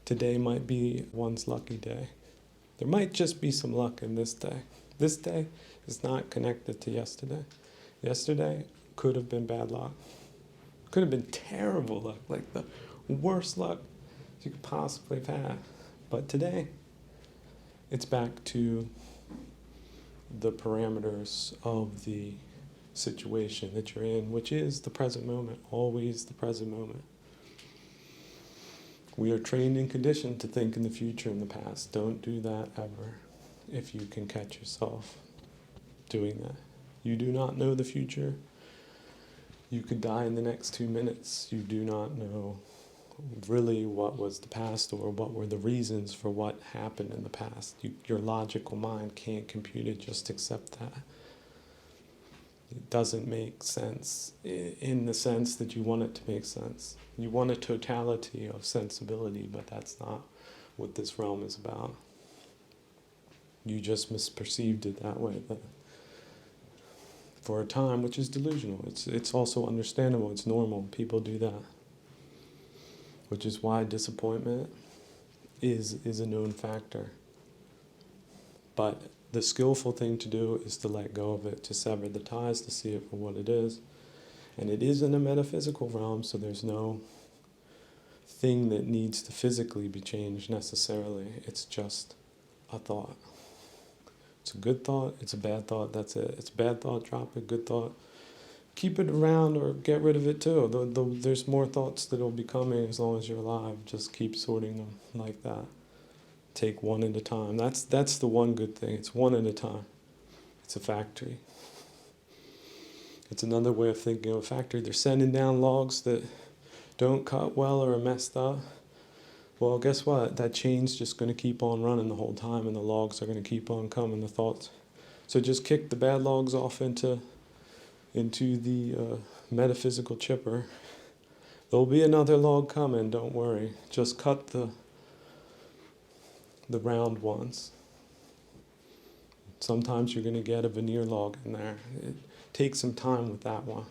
Today might be one's lucky day. There might just be some luck in this day. This day is not connected to yesterday. Yesterday could have been bad luck. Could have been terrible luck, like the worst luck you could possibly have had. But today, it's back to the parameters of the situation that you're in, which is the present moment, always the present moment. We are trained and conditioned to think in the future and the past. Don't do that ever if you can catch yourself doing that. You do not know the future. You could die in the next 2 minutes. You do not know really what was the past or what were the reasons for what happened in the past. Your logical mind can't compute it, just accept that. It doesn't make sense in the sense that you want it to make sense. You want a totality of sensibility, but that's not what this realm is about. You just misperceived it that way for a time, which is delusional. It's also understandable. It's normal. People do that. Which is why disappointment is a known factor. But the skillful thing to do is to let go of it, to sever the ties, to see it for what it is. And it is in a metaphysical realm, so there's no thing that needs to physically be changed necessarily. It's just a thought. It's a good thought, it's a bad thought, that's it. It's a bad thought, drop it. Good thought, keep it around or get rid of it too. There's more thoughts that will be coming as long as you're alive. Just keep sorting them like that. Take one at a time. That's the one good thing. It's one at a time. It's a factory. It's another way of thinking of a factory. They're sending down logs that don't cut well or are messed up. Well, guess what? That chain's just going to keep on running the whole time, and the logs are going to keep on coming, the thoughts. So just kick the bad logs off into the metaphysical chipper. There'll be another log coming, don't worry. Just cut the round ones. Sometimes you're going to get a veneer log in there. It takes some time with that one.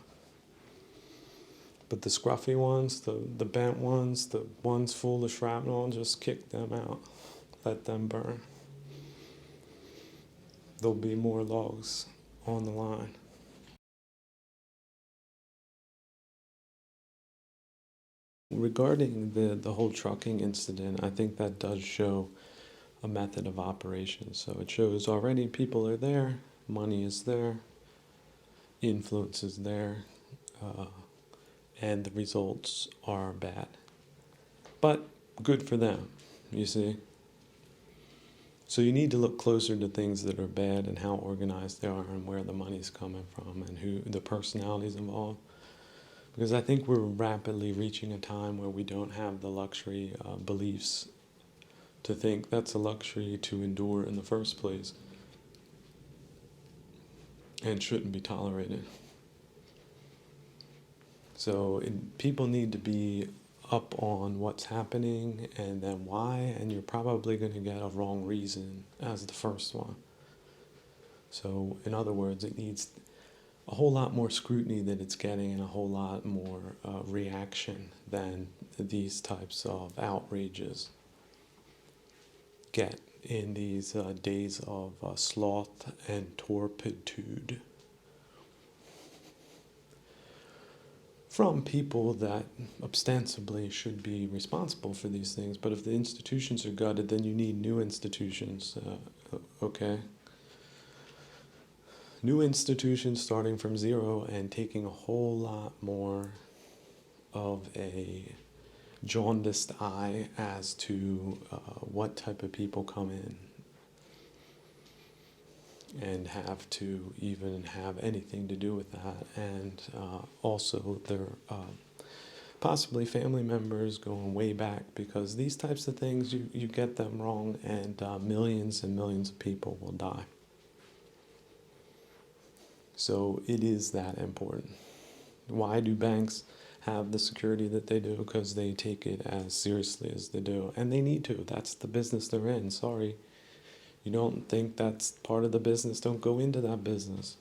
But the scruffy ones, the bent ones, the ones full of shrapnel, just kick them out. Let them burn. There'll be more logs on the line. Regarding the whole trucking incident, I think that does show a method of operation. So it shows already people are there, money is there, influence is there, and the results are bad. But good for them, you see. So you need to look closer to things that are bad and how organized they are and where the money's coming from and who the personalities involved. Because I think we're rapidly reaching a time where we don't have the luxury beliefs to think that's a luxury to endure in the first place and shouldn't be tolerated. So people need to be up on what's happening and then why, and you're probably going to get a wrong reason as the first one. So in other words, it needs a whole lot more scrutiny than it's getting and a whole lot more reaction than these types of outrages get in these days of sloth and torpitude from people that ostensibly should be responsible for these things. But if the institutions are gutted, then you need new institutions, okay? New institutions starting from zero and taking a whole lot more of a jaundiced eye as to what type of people come in and have to even have anything to do with that. And also their possibly family members going way back, because these types of things, you get them wrong and millions and millions of people will die. So it is that important. Why do banks have the security that they do? Because they take it as seriously as they do. And they need to. That's the business they're in. Sorry. You don't think that's part of the business? Don't go into that business.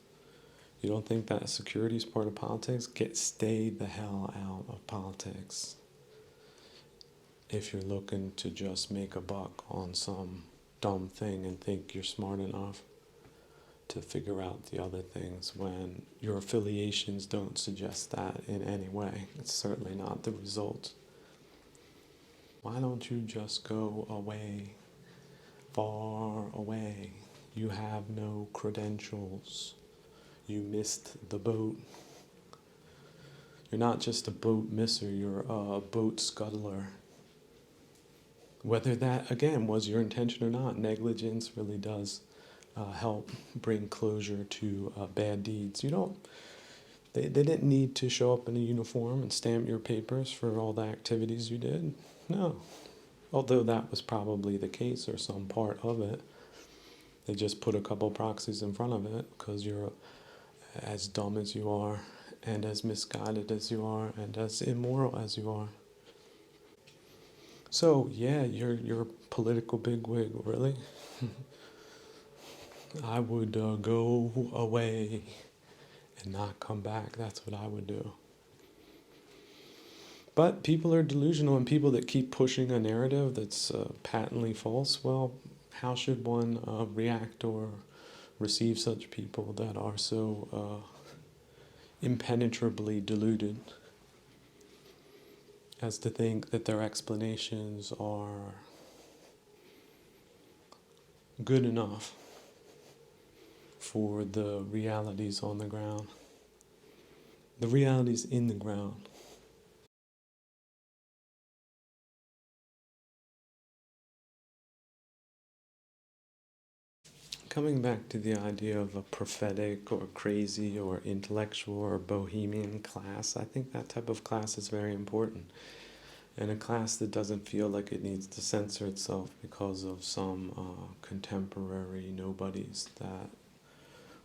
You don't think that security is part of politics? Stay the hell out of politics. if you're looking to just make a buck on some dumb thing and think you're smart enough to figure out the other things when your affiliations don't suggest that in any way. It's certainly not the result. Why don't you just go away, far away? You have no credentials. You missed the boat. You're not just a boat misser, you're a boat scuttler. Whether that, again, was your intention or not, negligence really does help bring closure to bad deeds. They didn't need to show up in a uniform and stamp your papers for all the activities you did. No. Although that was probably the case or some part of it. They just put a couple proxies in front of it because you're as dumb as you are and as misguided as you are and as immoral as you are. So, yeah, you're a political bigwig, really? I would go away and not come back. That's what I would do. But people are delusional, and people that keep pushing a narrative that's patently false, well, how should one react or receive such people that are so impenetrably deluded as to think that their explanations are good enough for the realities on the ground, the realities in the ground? Coming back to the idea of a prophetic or crazy or intellectual or bohemian class, I think that type of class is very important. And a class that doesn't feel like it needs to censor itself because of some contemporary nobodies that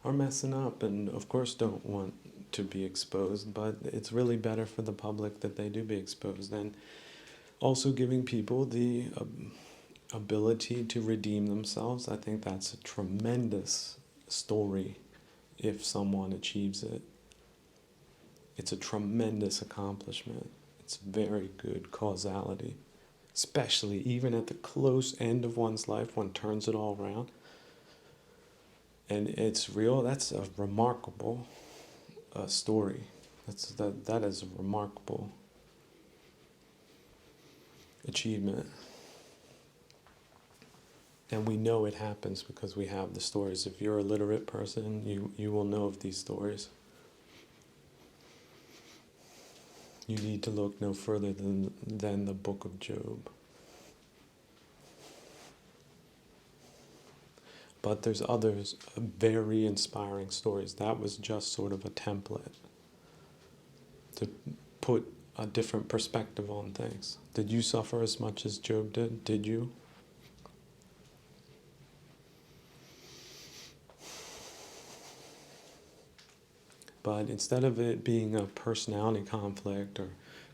are messing up and, of course, don't want to be exposed, but it's really better for the public that they do be exposed. And also giving people the ability to redeem themselves. I think that's a tremendous story if someone achieves it. It's a tremendous accomplishment. It's very good causality, especially even at the close end of one's life, one turns it all around. And it's real. That's a remarkable story. That is a remarkable achievement. And we know it happens because we have the stories. If you're a literate person, you will know of these stories. You need to look no further than the book of Job. But there's others, very inspiring stories. That was just sort of a template to put a different perspective on things. Did you suffer as much as Job did? Did you? But instead of it being a personality conflict or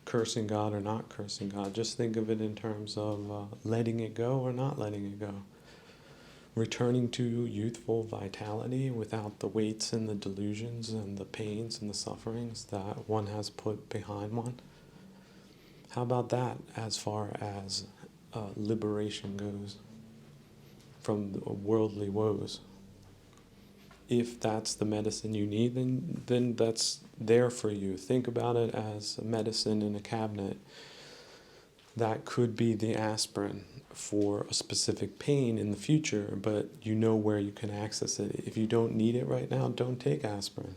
cursing God or not cursing God, just think of it in terms of letting it go or not letting it go. Returning to youthful vitality without the weights and the delusions and the pains and the sufferings that one has put behind one. How about that as far as liberation goes from worldly woes? If that's the medicine you need, then that's there for you. Think about it as a medicine in a cabinet. That could be the aspirin for a specific pain in the future, but you know where you can access it. If you don't need it right now, don't take aspirin.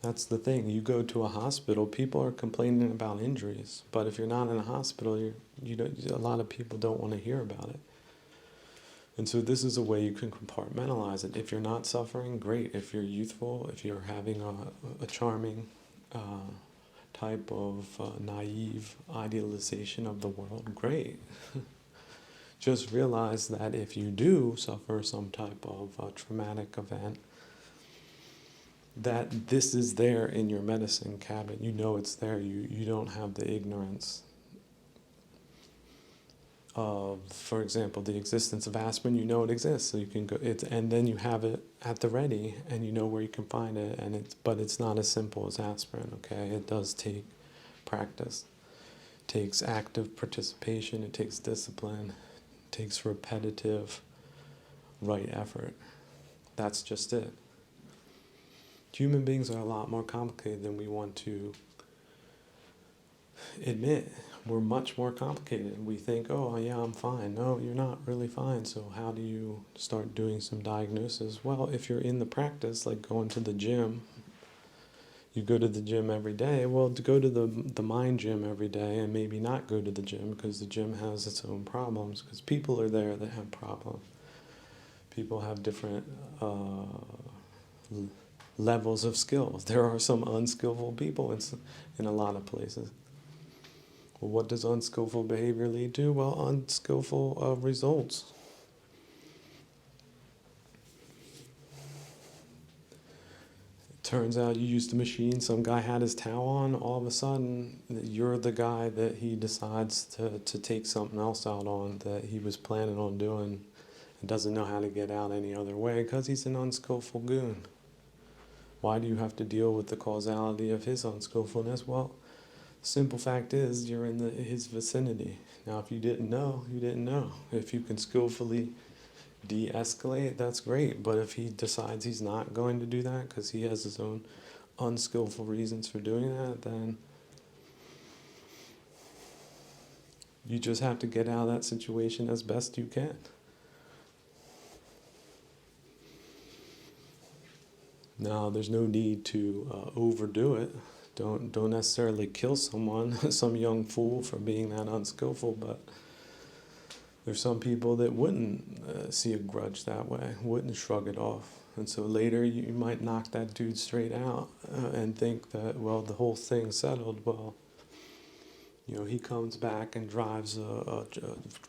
That's the thing. You go to a hospital, people are complaining about injuries, but if you're not in a hospital, a lot of people don't want to hear about it. And so this is a way you can compartmentalize it. If you're not suffering, great. If you're youthful, if you're having a charming type of naive idealization of the world, great. Just realize that if you do suffer some type of traumatic event, that this is there in your medicine cabinet. You know it's there. You don't have the ignorance of, for example, the existence of aspirin. You know it exists, so you can go. And then you have it at the ready, and you know where you can find it. But it's not as simple as aspirin. Okay, it does take practice takes active participation, it takes discipline, it takes repetitive right effort. That's just it. Human beings are a lot more complicated than we want to admit. We're much more complicated. We think, oh yeah, I'm fine. No, you're not really fine. So how do you start doing some diagnosis? Well, if you're in the practice, like going to the gym, you go to the gym every day. Well, to go to the mind gym every day and maybe not go to the gym because the gym has its own problems, because people are there that have problems. People have different levels of skills. There are some unskillful people in a lot of places. Well, what does unskillful behavior lead to? Well, unskillful results. It turns out you used the machine, some guy had his towel on, all of a sudden you're the guy that he decides to take something else out on that he was planning on doing and doesn't know how to get out any other way because he's an unskillful goon. Why do you have to deal with the causality of his unskillfulness? Well, simple fact is, you're in his vicinity. Now, if you didn't know, you didn't know. If you can skillfully de-escalate, that's great. But if he decides he's not going to do that because he has his own unskillful reasons for doing that, then you just have to get out of that situation as best you can. Now, there's no need to overdo it. Don't necessarily kill someone, some young fool, for being that unskillful, but there's some people that wouldn't see a grudge that way, wouldn't shrug it off. And so later you might knock that dude straight out and think that, well, the whole thing's settled. Well, he comes back and drives a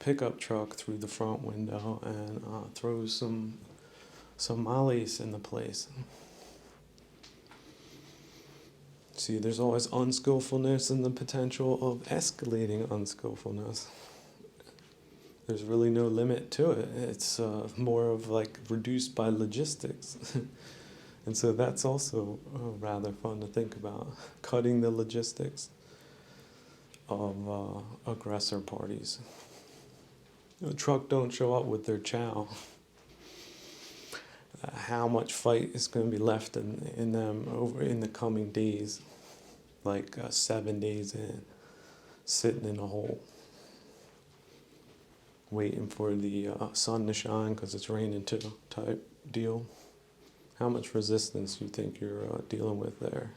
pickup truck through the front window and throws some mollies in the place. See, there's always unskillfulness and the potential of escalating unskillfulness. There's really no limit to it. It's more of like reduced by logistics. And so that's also rather fun to think about, cutting the logistics of aggressor parties. A truck don't show up with their chow. How much fight is going to be left in them over in the coming days, like 7 days in, sitting in a hole, waiting for the sun to shine because it's raining too, type deal. How much resistance do you think you're dealing with there?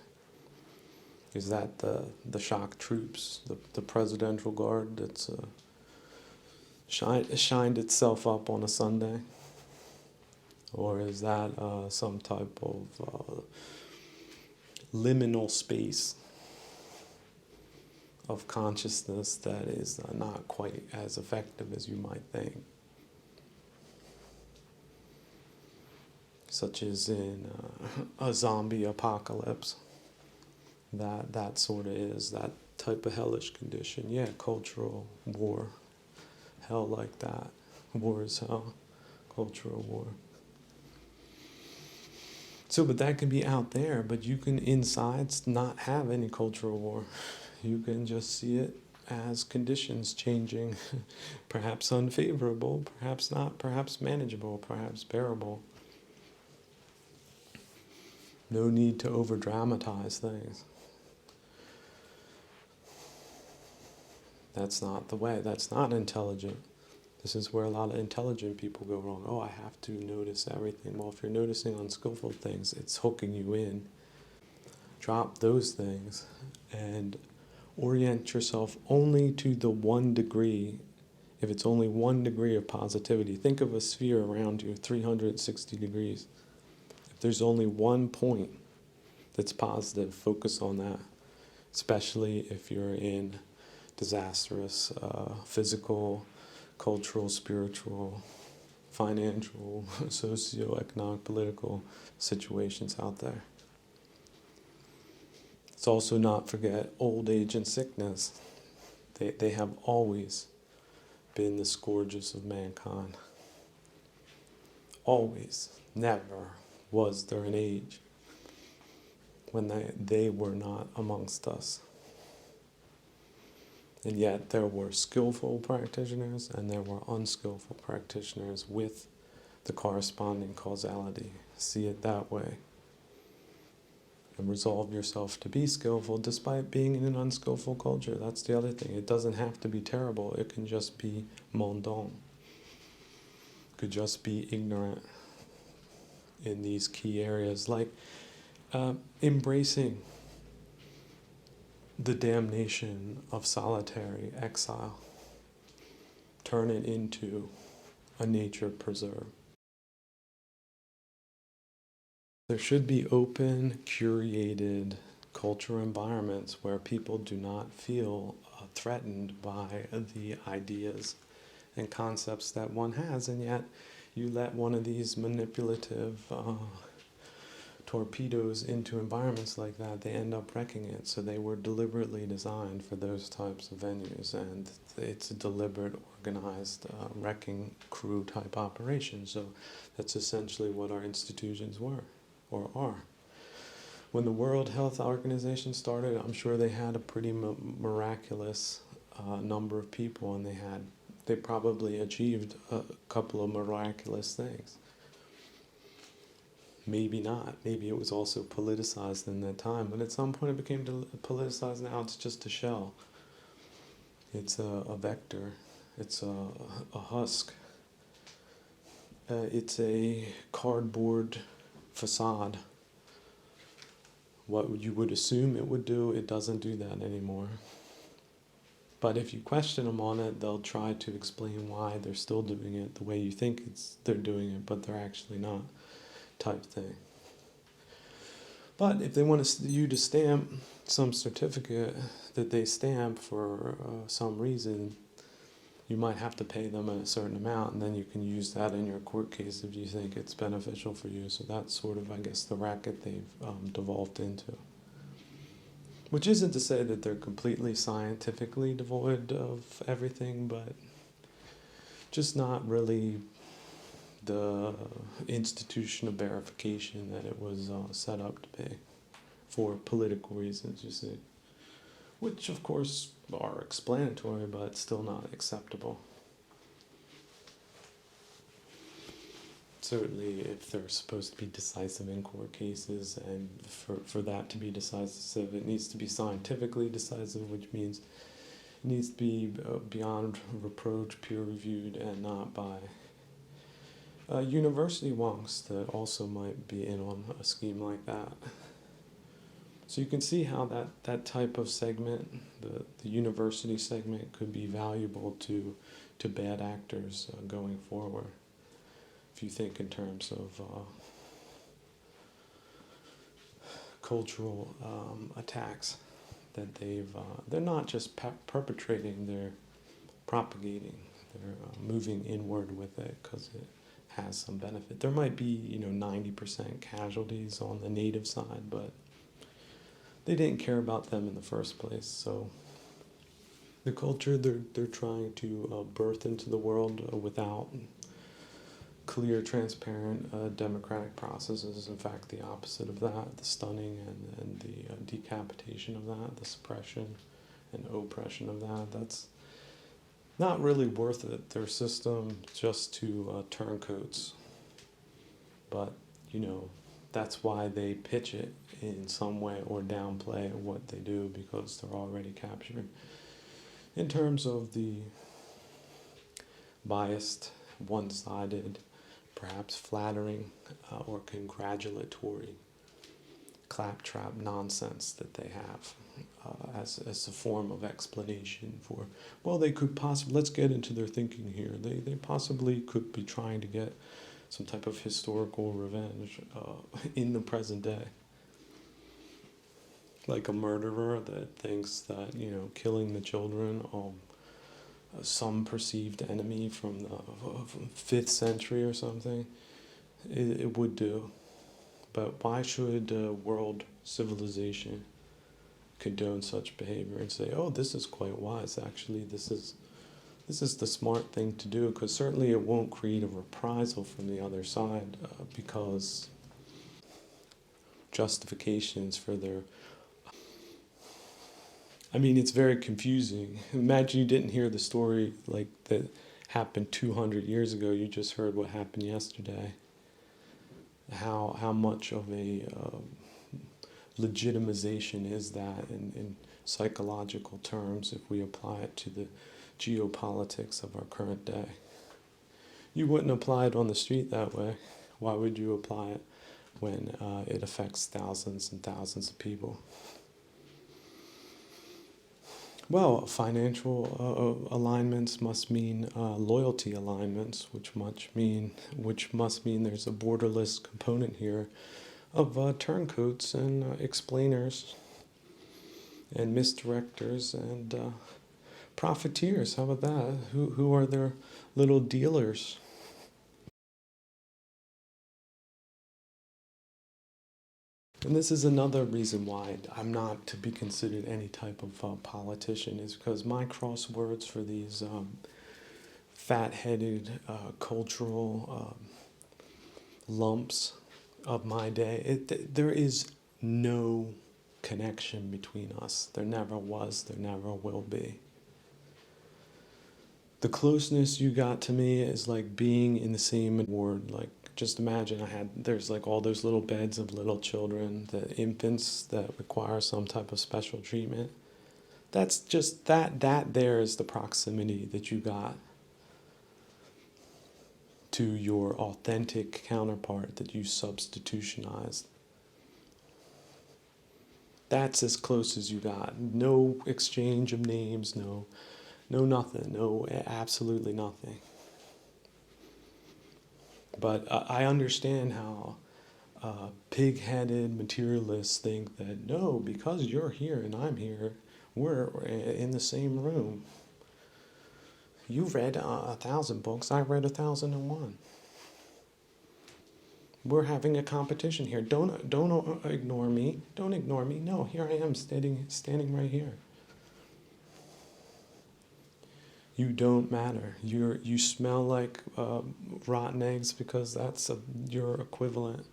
Is that the shock troops, the presidential guard that's shined itself up on a Sunday? Or is that some type of liminal space of consciousness that is not quite as effective as you might think? Such as in a zombie apocalypse. That sort of is that type of hellish condition. Yeah, cultural war. Hell like that. War is hell. Cultural war. So, but that can be out there, but you can inside not have any cultural war. You can just see it as conditions changing, perhaps unfavorable, perhaps not, perhaps manageable, perhaps bearable. No need to over-dramatize things. That's not the way. That's not intelligent. This is where a lot of intelligent people go wrong. Oh, I have to notice everything. Well, if you're noticing unskillful things, it's hooking you in. Drop those things and orient yourself only to the 1 degree. If it's only 1 degree of positivity, think of a sphere around you, 360 degrees. If there's only 1 point that's positive, focus on that, especially if you're in disastrous physical, cultural, spiritual, financial, socio-economic, political situations out there. Let's also not forget old age and sickness. They have always been the scourges of mankind. Always. Never was there an age when they were not amongst us. And yet there were skillful practitioners and there were unskillful practitioners with the corresponding causality. See it that way. And resolve yourself to be skillful despite being in an unskillful culture. That's the other thing. It doesn't have to be terrible. It can just be mondain. It could just be ignorant in these key areas, like embracing the damnation of solitary exile. Turn it into a nature preserve. There should be open, curated cultural environments where people do not feel threatened by the ideas and concepts that one has, and yet you let one of these manipulative torpedoes into environments like that, they end up wrecking it. So they were deliberately designed for those types of venues, and it's a deliberate, organized wrecking crew type operation. So that's essentially what our institutions were, or are. When the World Health Organization started, I'm sure they had a pretty miraculous number of people, and they probably achieved a couple of miraculous things. Maybe not. Maybe it was also politicized in that time, but at some point it became politicized. Now it's just a shell. It's a vector. It's a husk. It's a cardboard facade. What you would assume it would do, it doesn't do that anymore. But if you question them on it, they'll try to explain why they're still doing it the way you think they're doing it, but they're actually not, type thing. But if they want you to stamp some certificate that they stamp for some reason, you might have to pay them a certain amount, and then you can use that in your court case if you think it's beneficial for you. So that's sort of, I guess, the racket they've devolved into. Which isn't to say that they're completely scientifically devoid of everything, but just not really the institution of verification that it was set up to be for political reasons, you see. Which, of course, are explanatory, but still not acceptable. Certainly, if they're supposed to be decisive in court cases, and for that to be decisive, it needs to be scientifically decisive, which means it needs to be beyond reproach, peer-reviewed, and not by university wonks that also might be in on a scheme like that. So you can see how that type of segment, the university segment, could be valuable to bad actors going forward. If you think in terms of cultural attacks that they're not just perpetrating, they're propagating, they're moving inward with it because it has some benefit. There might be 90% casualties on the native side, but they didn't care about them in the first place. So the culture they're trying to birth into the world without clear, transparent democratic processes. In fact, the opposite of that, the stunning and the decapitation of that, the suppression and oppression of that's not really worth it. Their system just to turncoats. But, that's why they pitch it in some way or downplay what they do, because they're already captured. In terms of the biased, one-sided, perhaps flattering or congratulatory claptrap nonsense that they have as a form of explanation for, well, they could possibly, let's get into their thinking here, they possibly could be trying to get some type of historical revenge in the present day. Like a murderer that thinks that, killing the children some perceived enemy from the 5th century or something, it would do. But why should world civilization condone such behavior and say, oh, this is quite wise, actually, this is the smart thing to do, because certainly it won't create a reprisal from the other side, because justifications for their I mean, it's very confusing. Imagine you didn't hear the story like that happened 200 years ago. You just heard what happened yesterday. How much of a legitimization is that in psychological terms if we apply it to the geopolitics of our current day? You wouldn't apply it on the street that way. Why would you apply it when it affects thousands and thousands of people? Well, financial alignments must mean loyalty alignments, which must mean there's a borderless component here of turncoats and explainers and misdirectors and profiteers. How about that? Who are their little dealers? And this is another reason why I'm not to be considered any type of politician, is because my crosswords for these fat-headed cultural lumps of my day, there is no connection between us. There never was, there never will be. The closeness you got to me is like being in the same ward. Like, just imagine there's like all those little beds of little children, the infants that require some type of special treatment. That's just, that there is the proximity that you got to your authentic counterpart that you substitutionized. That's as close as you got. No exchange of names, no nothing, no, absolutely nothing. But I understand how pig-headed materialists think that, no, because you're here and I'm here, we're in the same room. You read 1,000 books, I read 1,001. We're having a competition here. Don't ignore me. Don't ignore me. No, here I am standing right here. You don't matter. You smell like rotten eggs because that's your equivalent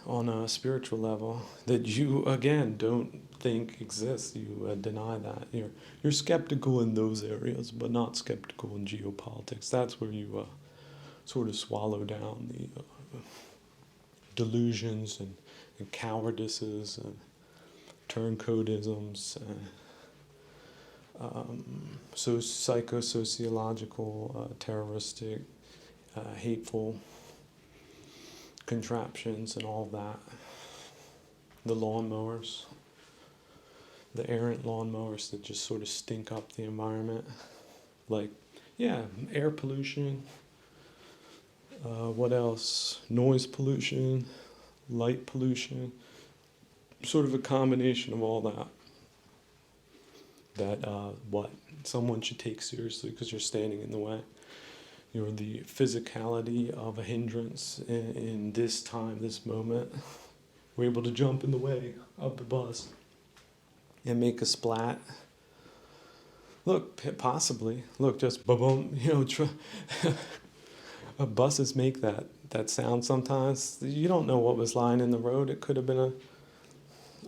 on a spiritual level that you, again, don't think exists. You deny that. You're skeptical in those areas, but not skeptical in geopolitics. That's where you sort of swallow down the delusions and cowardices and turncoatisms. So psychosociological, terroristic, hateful contraptions and all that. The lawnmowers, the errant lawnmowers that just sort of stink up the environment. Like, yeah, air pollution. What else? Noise pollution, light pollution. Sort of a combination of all that. That someone should take seriously because you're standing in the way. You're the physicality of a hindrance in this time, this moment. We're able to jump in the way of the bus and make a splat. Look, possibly. Look, just boom, buses make that sound sometimes. You don't know what was lying in the road. It could have been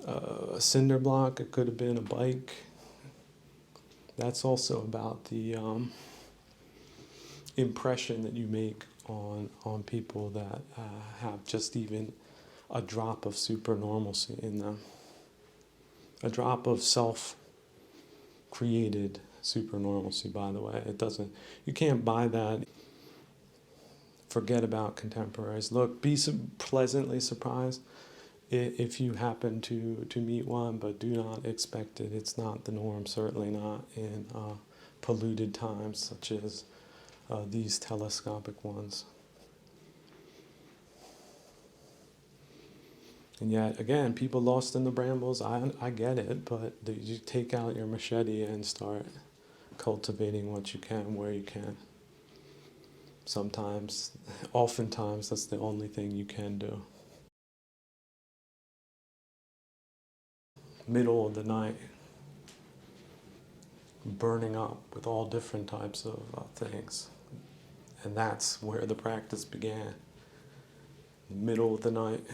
a cinder block. It could have been a bike. That's also about the impression that you make on people that have just even a drop of supernormalcy in them. A drop of self-created supernormalcy, by the way. You can't buy that. Forget about contemporaries. Look, be pleasantly surprised if you happen to meet one, but do not expect it. It's not the norm, certainly not in polluted times such as these telescopic ones. And yet, again, people lost in the brambles, I get it, but you take out your machete and start cultivating what you can, where you can. Oftentimes, that's the only thing you can do. Middle of the night, burning up with all different types of things. And that's where the practice began. Middle of the night,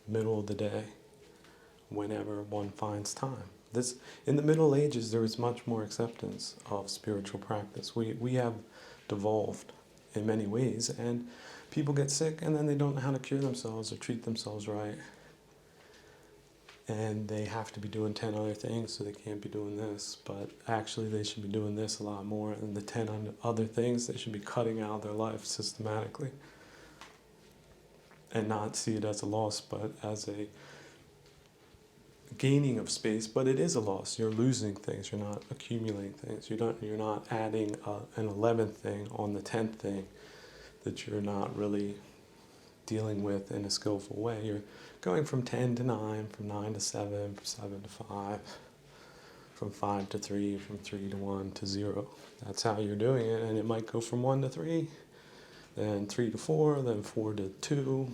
middle of the day, whenever one finds time. This, in the Middle Ages, there was much more acceptance of spiritual practice. We have devolved in many ways, and people get sick and then they don't know how to cure themselves or treat themselves right. And they have to be doing 10 other things, so they can't be doing this. But actually, they should be doing this a lot more. And the 10 other things, they should be cutting out of their life systematically. And not see it as a loss, but as a gaining of space. But it is a loss. You're losing things. You're not accumulating things. You're not adding an 11th thing on the 10th thing that you're not really dealing with in a skillful way. You're going from 10 to 9, from 9 to 7, from 7 to 5, from 5 to 3, from 3 to 1 to 0. That's how you're doing it, and it might go from 1 to 3, then 3 to 4, then 4 to 2,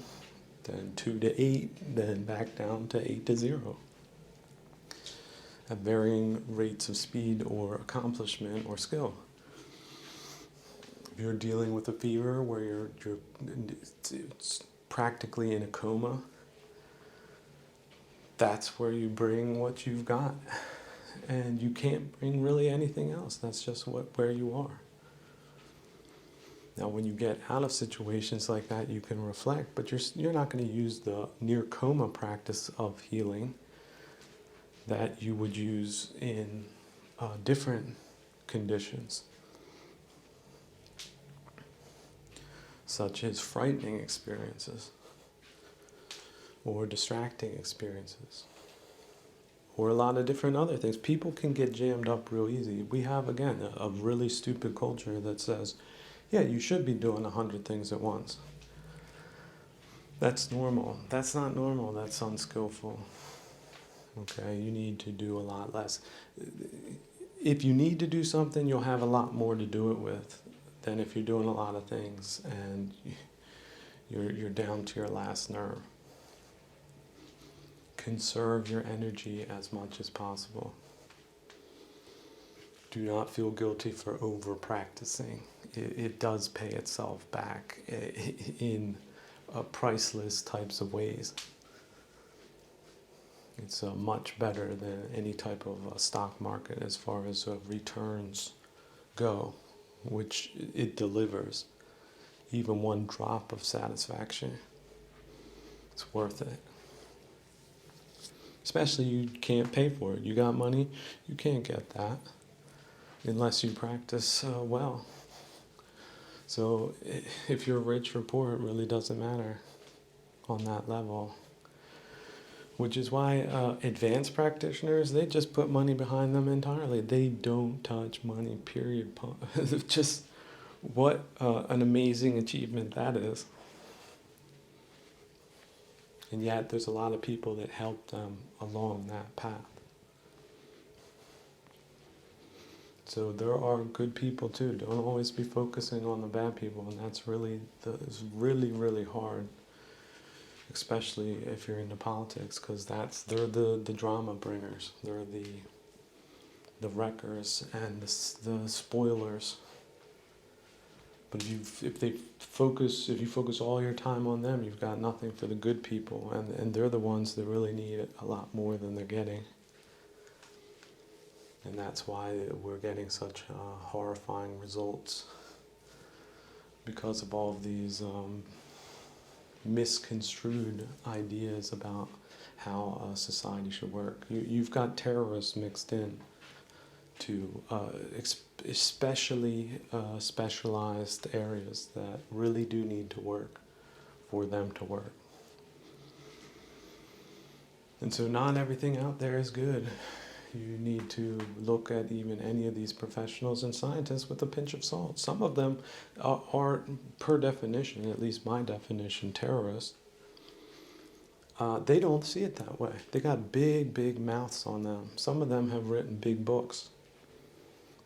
then 2 to 8, then back down to 8 to 0. At varying rates of speed or accomplishment or skill. If you're dealing with a fever where it's practically in a coma, that's where you bring what you've got. And you can't bring really anything else. That's just where you are. Now, when you get out of situations like that, you can reflect, but you're not going to use the near coma practice of healing that you would use in different conditions, such as frightening experiences, or distracting experiences, or a lot of different other things. People can get jammed up real easy. We have, again, a really stupid culture that says, yeah, you should be doing 100 things at once. That's normal. That's not normal. That's unskillful. Okay, you need to do a lot less. If you need to do something, you'll have a lot more to do it with than if you're doing a lot of things and you're down to your last nerve. Conserve your energy as much as possible. Do not feel guilty for over-practicing. It does pay itself back in priceless types of ways. It's much better than any type of stock market as far as returns go, which it delivers. Even one drop of satisfaction, it's worth it. Especially you can't pay for it. You got money, you can't get that unless you practice well. So if you're rich or poor, it really doesn't matter on that level. Which is why advanced practitioners, they just put money behind them entirely. They don't touch money, period. Just what an amazing achievement that is. And yet there's a lot of people that help them along that path. So there are good people too. Don't always be focusing on the bad people, and that's really, it's really, really hard. Especially if you're into politics, because they're the drama bringers. They're the wreckers and the spoilers. But if you focus all your time on them, you've got nothing for the good people, and they're the ones that really need it a lot more than they're getting. And that's why we're getting such horrifying results, because of all of these misconstrued ideas about how society should work. You've got terrorists mixed in to especially specialized areas that really do need to work for them to work. And so not everything out there is good. You need to look at even any of these professionals and scientists with a pinch of salt. Some of them are, per definition, at least my definition, terrorists. They don't see it that way. They got big, big mouths on them. Some of them have written big books.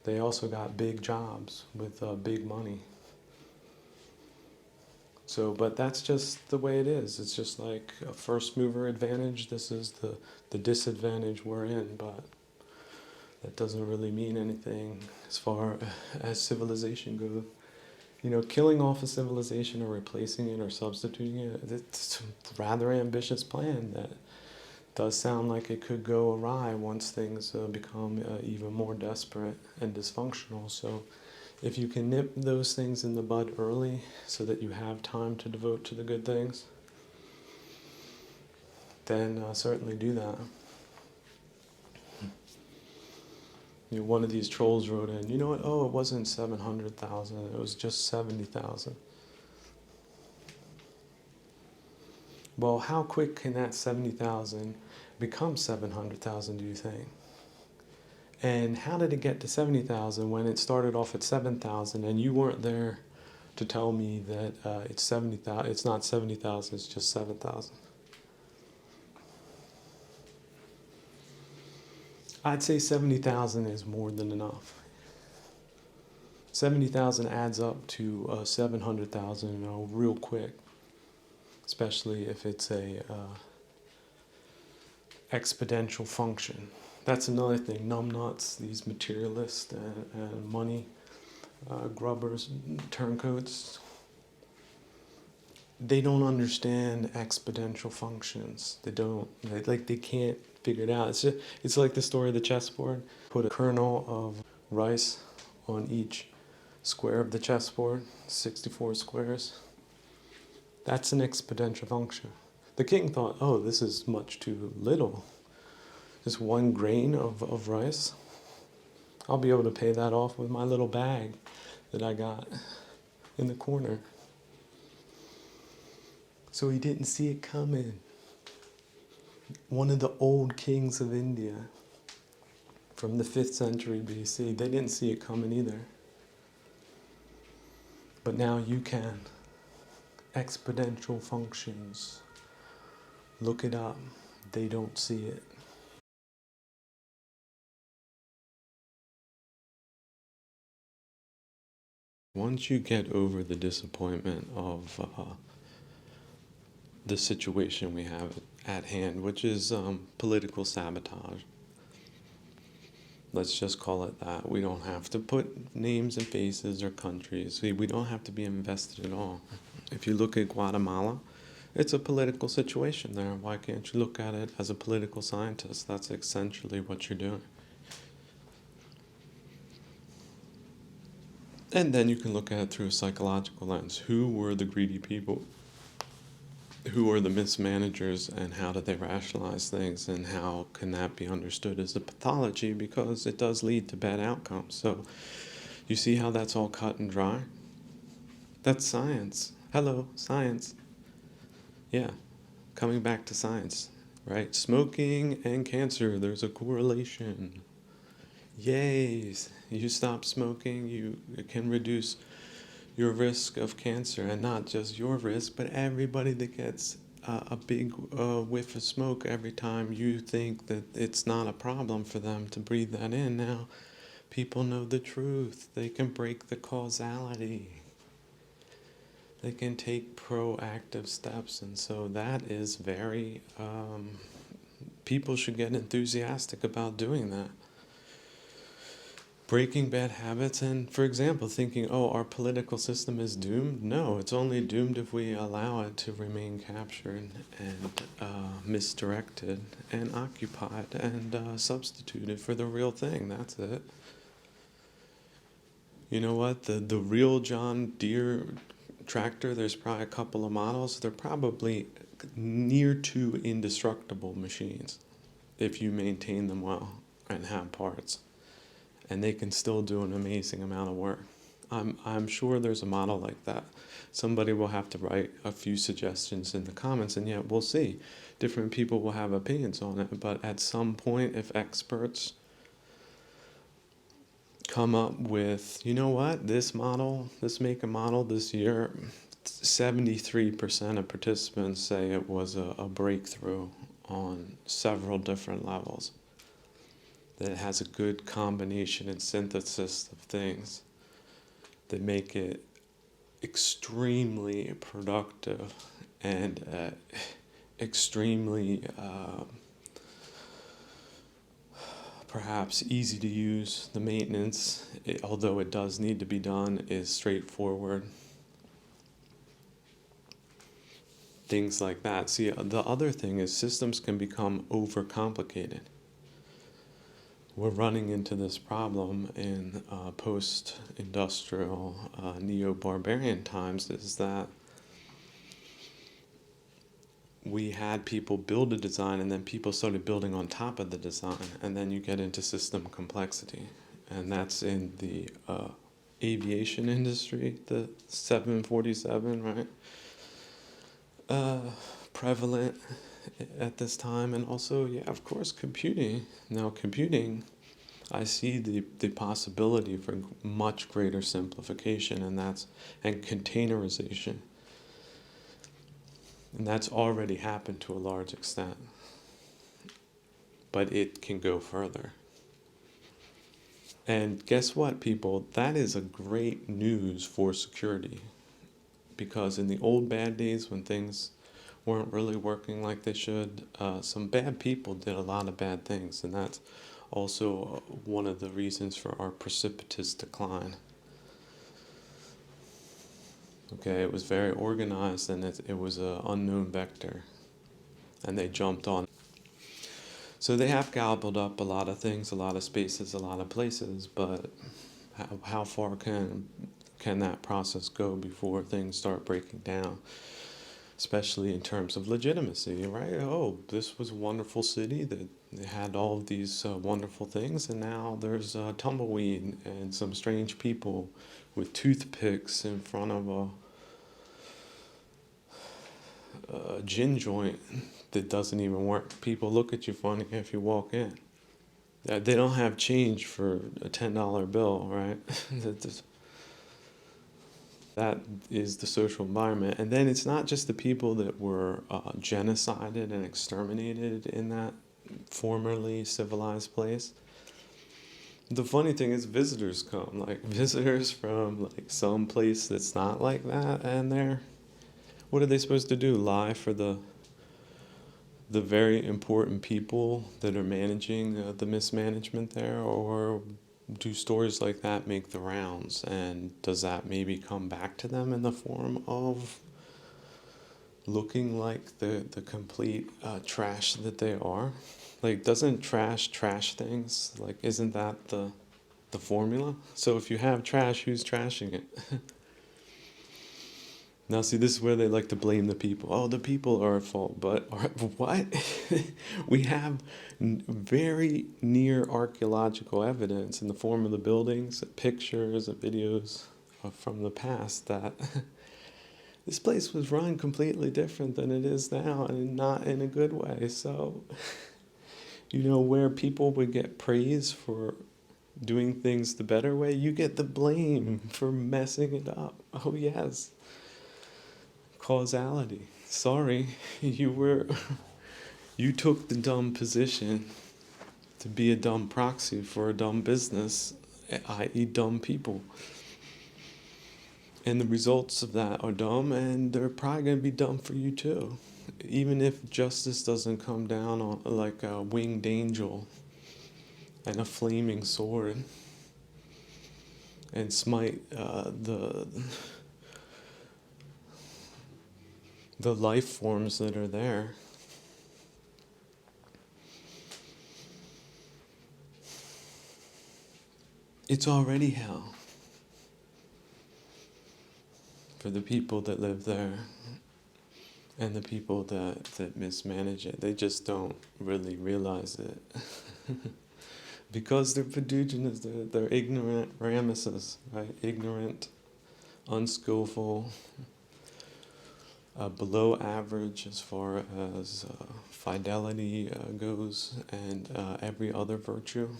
They also got big jobs with big money. So, but that's just the way it is. It's just like a first mover advantage. This is the disadvantage we're in, but that doesn't really mean anything as far as civilization goes. You know, killing off a civilization or replacing it or substituting it, it's a rather ambitious plan Does sound like it could go awry once things become even more desperate and dysfunctional. So if you can nip those things in the bud early so that you have time to devote to the good things, then certainly do that. One of these trolls wrote in, you know what, oh, it wasn't 700,000, it was just 70,000. Well, how quick can that 70,000 become 700,000, do you think? And how did it get to 70,000 when it started off at 7,000 and you weren't there to tell me that it's 70,000, it's not 70,000, it's just 7,000? I'd say 70,000 is more than enough. 70,000 adds up to 700,000, real quick, especially if it's a exponential function. That's another thing. Numbnuts, these materialists and money grubbers, turncoats, they don't understand exponential functions. They don't. They can't figure it out. It's like the story of the chessboard. Put a kernel of rice on each square of the chessboard, 64 squares. That's an exponential function. The king thought, oh, this is much too little. Just 1 grain of rice. I'll be able to pay that off with my little bag that I got in the corner. So he didn't see it coming. One of the old kings of India from the 5th century BC, they didn't see it coming either. But now you can. Exponential functions. Look it up. They don't see it. Once you get over the disappointment of the situation we have at hand, which is political sabotage, let's just call it that. We don't have to put names and faces or countries. We don't have to be invested at all. If you look at Guatemala, it's a political situation there. Why can't you look at it as a political scientist? That's essentially what you're doing. And then you can look at it through a psychological lens. Who were the greedy people? Who were the mismanagers, and how did they rationalize things, and how can that be understood as a pathology, because it does lead to bad outcomes. So you see how that's all cut and dry? That's science. Hello, science. Yeah, coming back to science, right? Smoking and cancer, there's a correlation. Yay! You stop smoking, you can reduce your risk of cancer, and not just your risk, but everybody that gets a big whiff of smoke every time you think that it's not a problem for them to breathe that in. Now, people know the truth. They can break the causality. They can take proactive steps, and so that is very, people should get enthusiastic about doing that. Breaking bad habits, and for example, thinking, oh, our political system is doomed. No, it's only doomed if we allow it to remain captured and misdirected and occupied and substituted for the real thing. That's it. You know what? The real John Deere tractor, there's probably a couple of models. They're probably near to indestructible machines if you maintain them well and have parts. And they can still do an amazing amount of work. I'm sure there's a model like that. Somebody will have to write a few suggestions in the comments, and yet we'll see. Different people will have opinions on it, but at some point, if experts come up with, you know what, this model, this make and model this year, 73% of participants say it was a breakthrough on several different levels. That it has a good combination and synthesis of things that make it extremely productive and extremely perhaps easy to use. The maintenance, although it does need to be done, is straightforward. things like that. See, the other thing is systems can become overcomplicated. We're running into this problem in post-industrial neo-barbarian times, is that we had people build a design and then people started building on top of the design, and then you get into system complexity. And that's in the aviation industry, the 747, right? Prevalent at this time. And also, yeah, of course, computing. Now, computing, I see the possibility for much greater simplification, and containerization. And that's already happened to a large extent. But it can go further. And guess what, people? That is a great news for security. Because in the old bad days when things weren't really working like they should, some bad people did a lot of bad things. And that's also one of the reasons for our precipitous decline. Okay, it was very organized, and it was an unknown vector. And they jumped on. So they have gobbled up a lot of things, a lot of spaces, a lot of places, but how far can that process go before things start breaking down? Especially in terms of legitimacy, right? Oh, this was a wonderful city that had all of these wonderful things, and now there's tumbleweed and some strange people with toothpicks in front of a gin joint that doesn't even work. People look at you funny if you walk in. They don't have change for a $10 bill, right? That is the social environment. And then it's not just the people that were genocided and exterminated in that formerly civilized place. The funny thing is visitors come, like visitors from like some place that's not like that, and what are they supposed to do? Lie for the very important people that are managing the mismanagement there? Or do stories like that make the rounds? And does that maybe come back to them in the form of looking like the complete trash that they are? Like, doesn't trash things? Like, isn't that the formula? So if you have trash, who's trashing it? Now, see, this is where they like to blame the people. Oh, the people are at fault. But what? We have very near archaeological evidence in the form of the buildings, pictures, and videos from the past that this place was run completely different than it is now, and not in a good way. So, where people would get praise for doing things the better way, you get the blame for messing it up. Oh, yes. Causality. Sorry, you took the dumb position to be a dumb proxy for a dumb business, i.e. dumb people. And the results of that are dumb, and they're probably going to be dumb for you too. Even if justice doesn't come down on like a winged angel and a flaming sword and smite the life forms that are there. It's already hell for the people that live there and the people that mismanage it. They just don't really realize it. Because they're fiducians, they're ignorant Ramesses, right? Ignorant, unskillful, below average as far as fidelity goes, and every other virtue.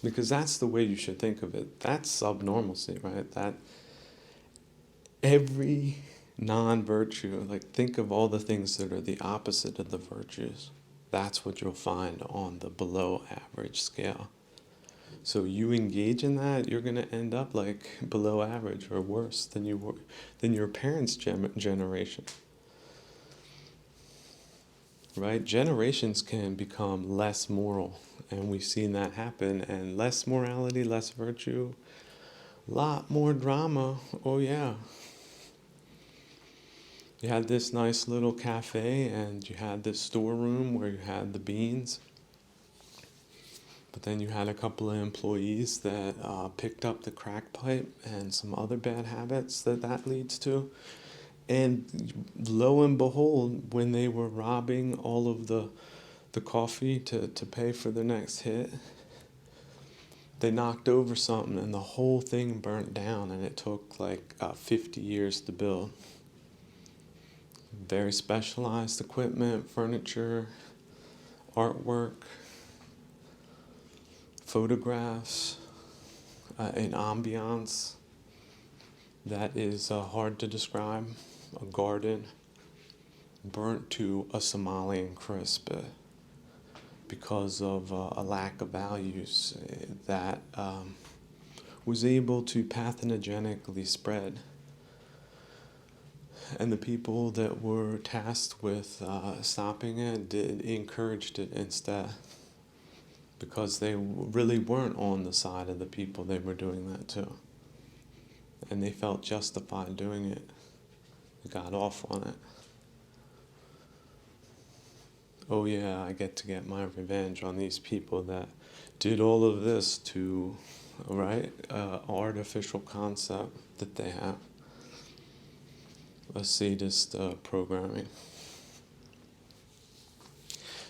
Because that's the way you should think of it. That's subnormalcy, right? That every non-virtue, like think of all the things that are the opposite of the virtues. That's what you'll find on the below average scale. So you engage in that, you're going to end up like below average or worse than your parents' generation. Right? Generations can become less moral, and we've seen that happen. And less morality, less virtue, a lot more drama. Oh yeah. You had this nice little cafe and you had this storeroom where you had the beans. But then you had a couple of employees that picked up the crack pipe and some other bad habits that leads to. And lo and behold, when they were robbing all of the coffee to pay for the next hit, they knocked over something and the whole thing burnt down, and it took like 50 years to build. Very specialized equipment, furniture, artwork, photographs, an ambiance that is hard to describe. A garden burnt to a Somalian crisp because of a lack of values that was able to pathogenically spread. And the people that were tasked with stopping it encouraged it instead, because they really weren't on the side of the people they were doing that to. And they felt justified doing it. They got off on it. Oh yeah, I get my revenge on these people that did all of this to, right, artificial concept that they have. A sadist programming.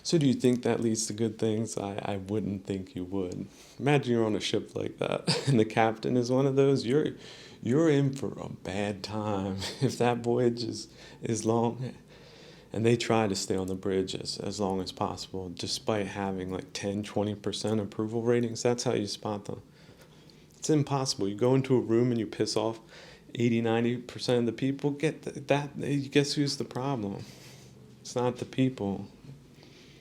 So do you think that leads to good things? I wouldn't think you would. Imagine you're on a ship like that and the captain is one of those. You're in for a bad time if that voyage is long. And they try to stay on the bridge as long as possible, despite having like 10-20% approval ratings. That's how you spot them. It's impossible. You go into a room and you piss off 80-90% of the people. Guess who's the problem? It's not the people.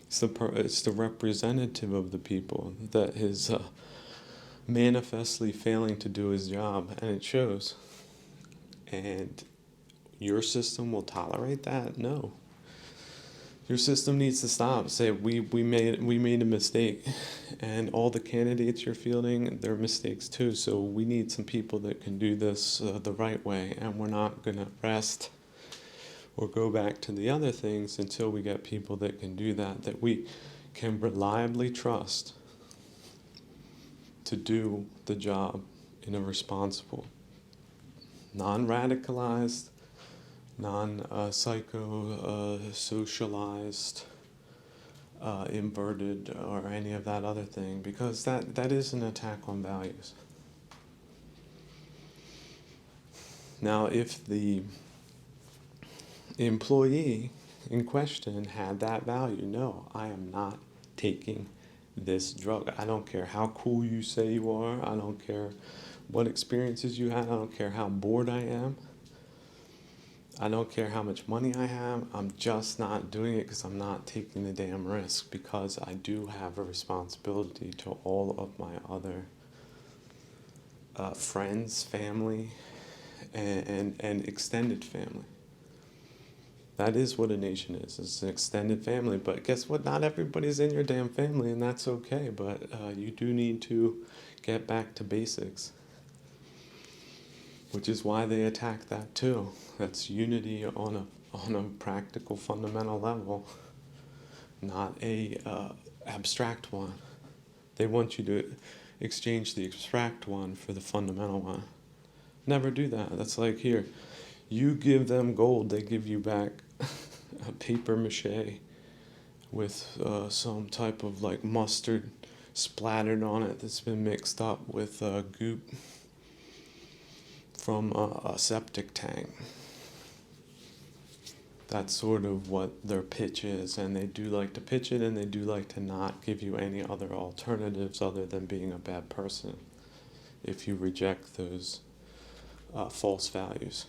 It's the representative of the people that is manifestly failing to do his job, and it shows. And your system will tolerate that? No. Your system needs to stop. Say we made a mistake, and all the candidates you're fielding, they're mistakes too. So we need some people that can do this the right way, and we're not gonna rest or go back to the other things until we get people that can do that we can reliably trust to do the job in a responsible, non-radicalized, non-socialized, inverted, or any of that other thing, because that is an attack on values. Now, if the employee in question had that value, no, I am not taking this drug. I don't care how cool you say you are. I don't care what experiences you had. I don't care how bored I am. I don't care how much money I have. I'm just not doing it because I'm not taking the damn risk, because I do have a responsibility to all of my other friends, family, and extended family. That is what a nation is. It's an extended family. But guess what? Not everybody's in your damn family, and that's okay. But you do need to get back to basics, which is why they attack that too. That's unity on a practical, fundamental level, not a abstract one. They want you to exchange the abstract one for the fundamental one. Never do that. That's like here. You give them gold, they give you back a paper mache with some type of like mustard splattered on it that's been mixed up with goop from a septic tank. That's sort of what their pitch is, and they do like to pitch it, and they do like to not give you any other alternatives other than being a bad person if you reject those false values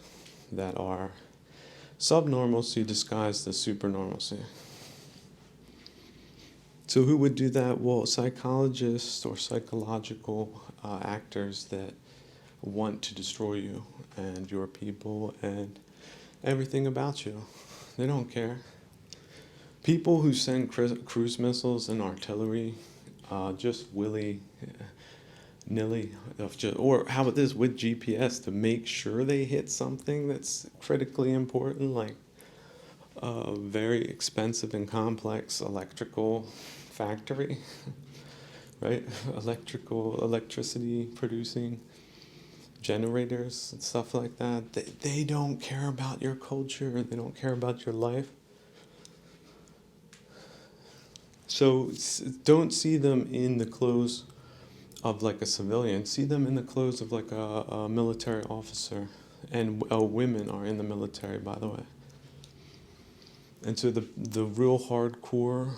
that are subnormalcy disguised as supernormalcy. So who would do that? Well, psychologists or psychological actors that want to destroy you and your people and everything about you. They don't care. People who send cruise missiles and artillery just willy-nilly, or how about this, with GPS to make sure they hit something that's critically important, like a very expensive and complex electrical factory, right? Electricity producing generators and stuff like that. They don't care about your culture. They don't care about your life. So don't see them in the clothes of like a civilian. See them in the clothes of like a military officer. And women are in the military, by the way. And so the real hardcore,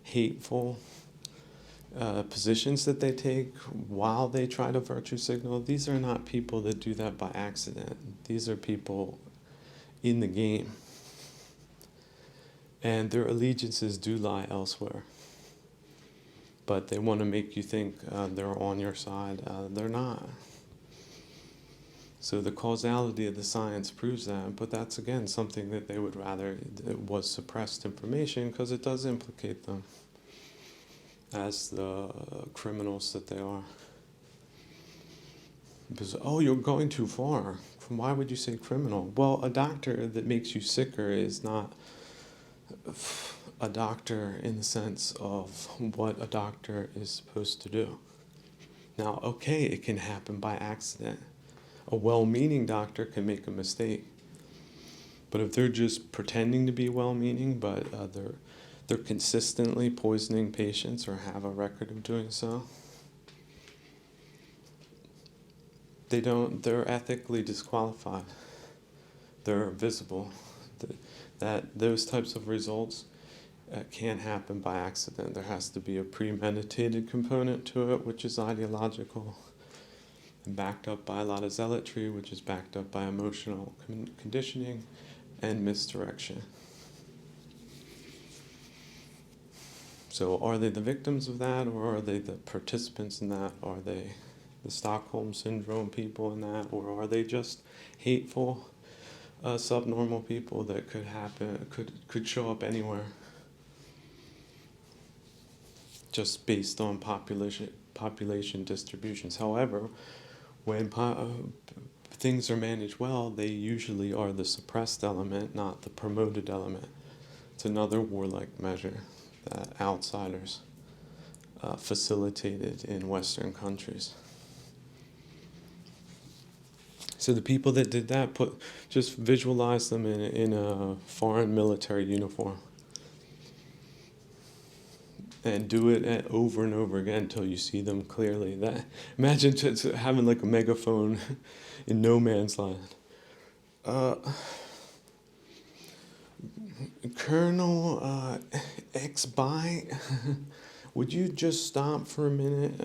hateful positions that they take while they try to virtue signal, these are not people that do that by accident. These are people in the game. And their allegiances do lie elsewhere. But they want to make you think they're on your side. They're not. So the causality of the science proves that, but that's again something that they would rather it was suppressed information because it does implicate them as the criminals that they are. Because, oh, you're going too far. Why would you say criminal? Well, a doctor that makes you sicker is not a doctor in the sense of what a doctor is supposed to do. Now, okay, it can happen by accident. A well-meaning doctor can make a mistake. But if they're just pretending to be well-meaning, but they're consistently poisoning patients or have a record of doing so, they're ethically disqualified. They're visible. Those types of results can't happen by accident. There has to be a premeditated component to it, which is ideological, and backed up by a lot of zealotry, which is backed up by emotional conditioning and misdirection. So are they the victims of that, or are they the participants in that? Are they the Stockholm Syndrome people in that, or are they just hateful, subnormal people that could show up anywhere, just based on population distributions? However, when things are managed well, they usually are the suppressed element, not the promoted element. It's another warlike measure that outsiders facilitated in Western countries. So the people that did that, just visualize them in a foreign military uniform. And do it over and over again until you see them clearly. Imagine just having like a megaphone in no man's land. Colonel X-Bite, would you just stop for a minute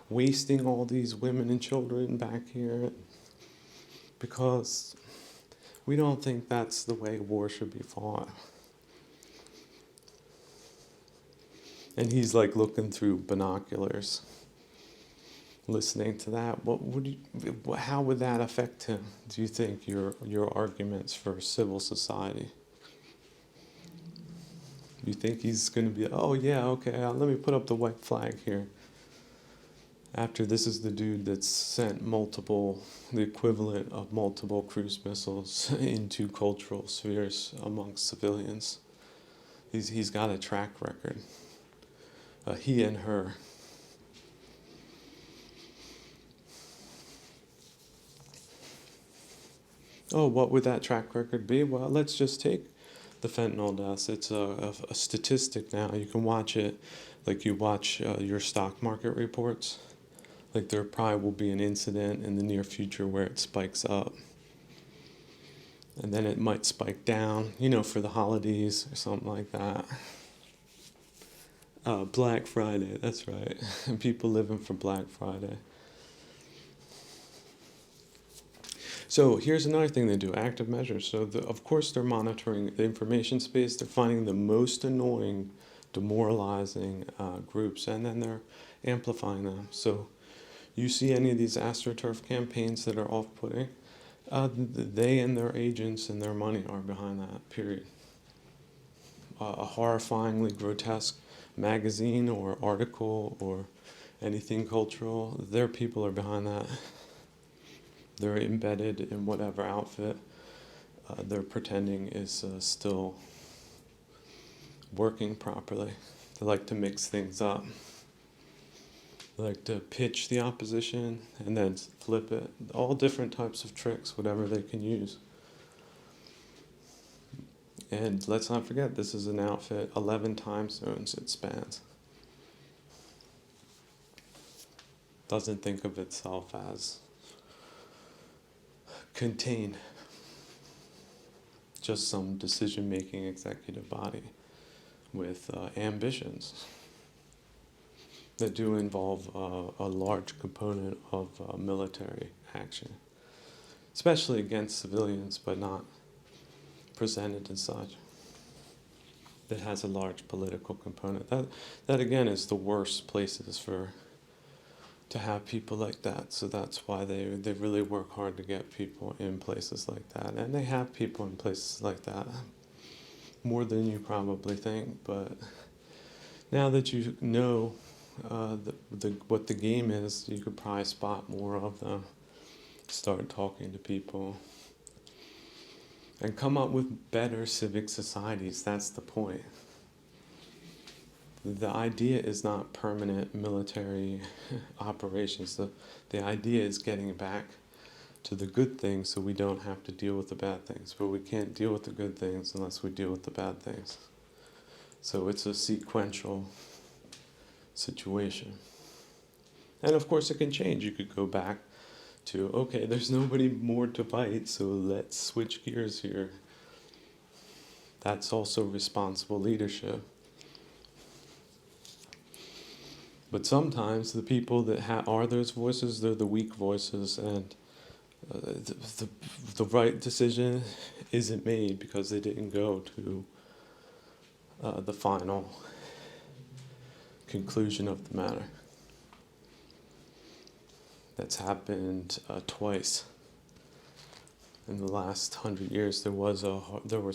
wasting all these women and children back here? Because we don't think that's the way war should be fought. And he's like looking through binoculars, listening to that. How would that affect him? Do you think your arguments for civil society? You think he's going to be, oh yeah, okay, let me put up the white flag here. After this is the dude that's sent the equivalent of multiple cruise missiles into cultural spheres amongst civilians. He's got a track record. He and her. Oh, what would that track record be? Well, let's just take the fentanyl deaths. It's a statistic now. You can watch it like you watch your stock market reports. Like there probably will be an incident in the near future where it spikes up. And then it might spike down, for the holidays or something like that. Black Friday, that's right. People living for Black Friday. So here's another thing they do, active measures. So of course they're monitoring the information space. They're finding the most annoying, demoralizing groups, and then they're amplifying them. So you see any of these AstroTurf campaigns that are off-putting, they and their agents and their money are behind that, period. A horrifyingly grotesque magazine or article or anything cultural, their people are behind that. They're embedded in whatever outfit. they're pretending is still working properly. They like to mix things up. They like to pitch the opposition and then flip it. All different types of tricks, whatever they can use. And let's not forget, this is an outfit, 11 time zones it spans. Doesn't think of itself as contained. Just some decision-making executive body with ambitions that do involve a large component of military action, especially against civilians, but not presented as such. That has a large political component. That again is the worst places to have people like that. So that's why they really work hard to get people in places like that. And they have people in places like that, more than you probably think. But now that you know what the game is, you could probably spot more of them, start talking to people, and come up with better civic societies. That's the point. The idea is not permanent military operations. The idea is getting back to the good things so we don't have to deal with the bad things. But we can't deal with the good things unless we deal with the bad things. So it's a sequential situation. And of course it can change. You could go back to, okay, there's nobody more to fight, so let's switch gears here. That's also responsible leadership. But sometimes the people that are those voices, they're the weak voices, and the right decision isn't made because they didn't go to the final conclusion of the matter. That's happened twice in the last 100 years. There was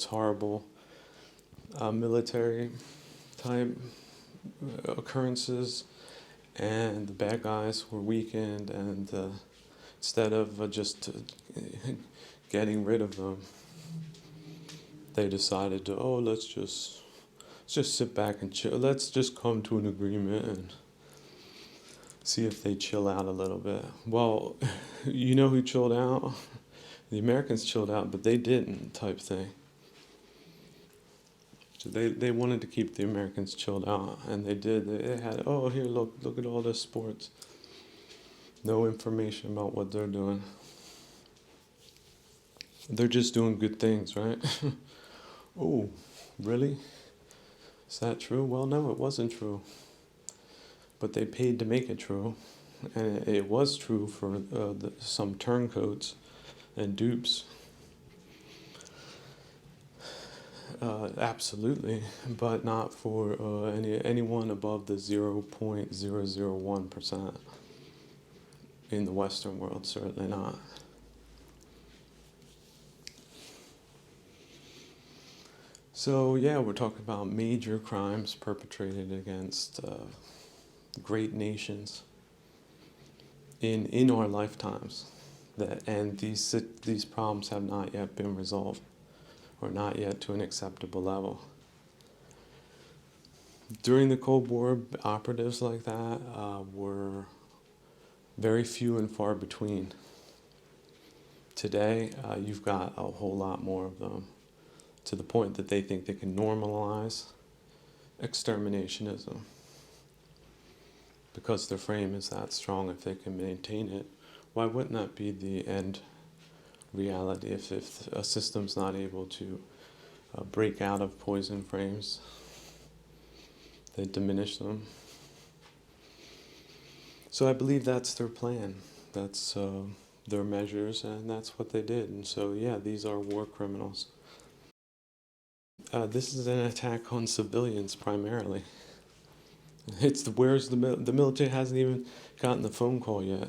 horrible military type occurrences, and the bad guys were weakened, and instead of just getting rid of them, they decided to, let's just sit back and chill. Let's just come to an agreement and see if they chill out a little bit. Well, you know who chilled out? The Americans chilled out, but they didn't, type thing. So they wanted to keep the Americans chilled out, and they did. They had, here, look at all this sports. No information about what they're doing. They're just doing good things, right? Oh, really? Is that true? Well, no, it wasn't true. But they paid to make it true, and it was true for some turncoats and dupes. Absolutely, but not for anyone above the 0.001% in the Western world, certainly not. So yeah, we're talking about major crimes perpetrated against great nations in our lifetimes, and these problems have not yet been resolved, or not yet to an acceptable level. During the Cold War, operatives like that were very few and far between. Today, you've got a whole lot more of them, to the point that they think they can normalize exterminationism, because their frame is that strong. If they can maintain it, why wouldn't that be the end reality? If a system's not able to break out of poison frames, they diminish them. So I believe that's their plan. That's their measures, and that's what they did. And so, yeah, these are war criminals. This is an attack on civilians primarily. The military hasn't even gotten the phone call yet.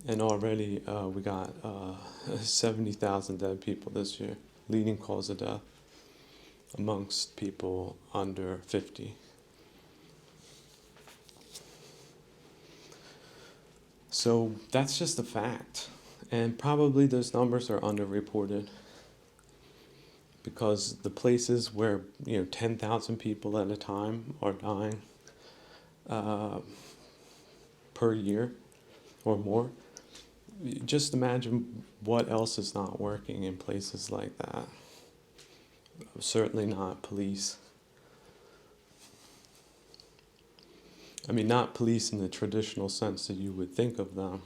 And already we got 70,000 dead people this year, leading cause of death amongst people under 50. So that's just a fact. And probably those numbers are underreported, because the places where 10,000 people at a time are dying per year or more, just imagine what else is not working in places like that. Certainly not police. I mean, not police in the traditional sense that you would think of them.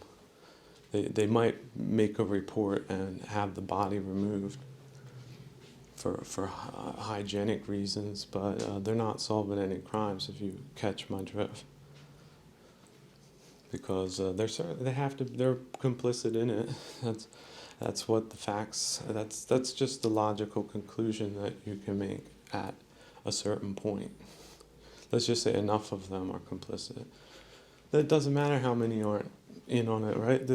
They might make a report and have the body removed for hygienic reasons, but they're not solving any crimes, if you catch my drift. Because they're complicit in it. That's what the facts. That's just the logical conclusion that you can make at a certain point. Let's just say enough of them are complicit. That doesn't matter how many aren't in on it, right?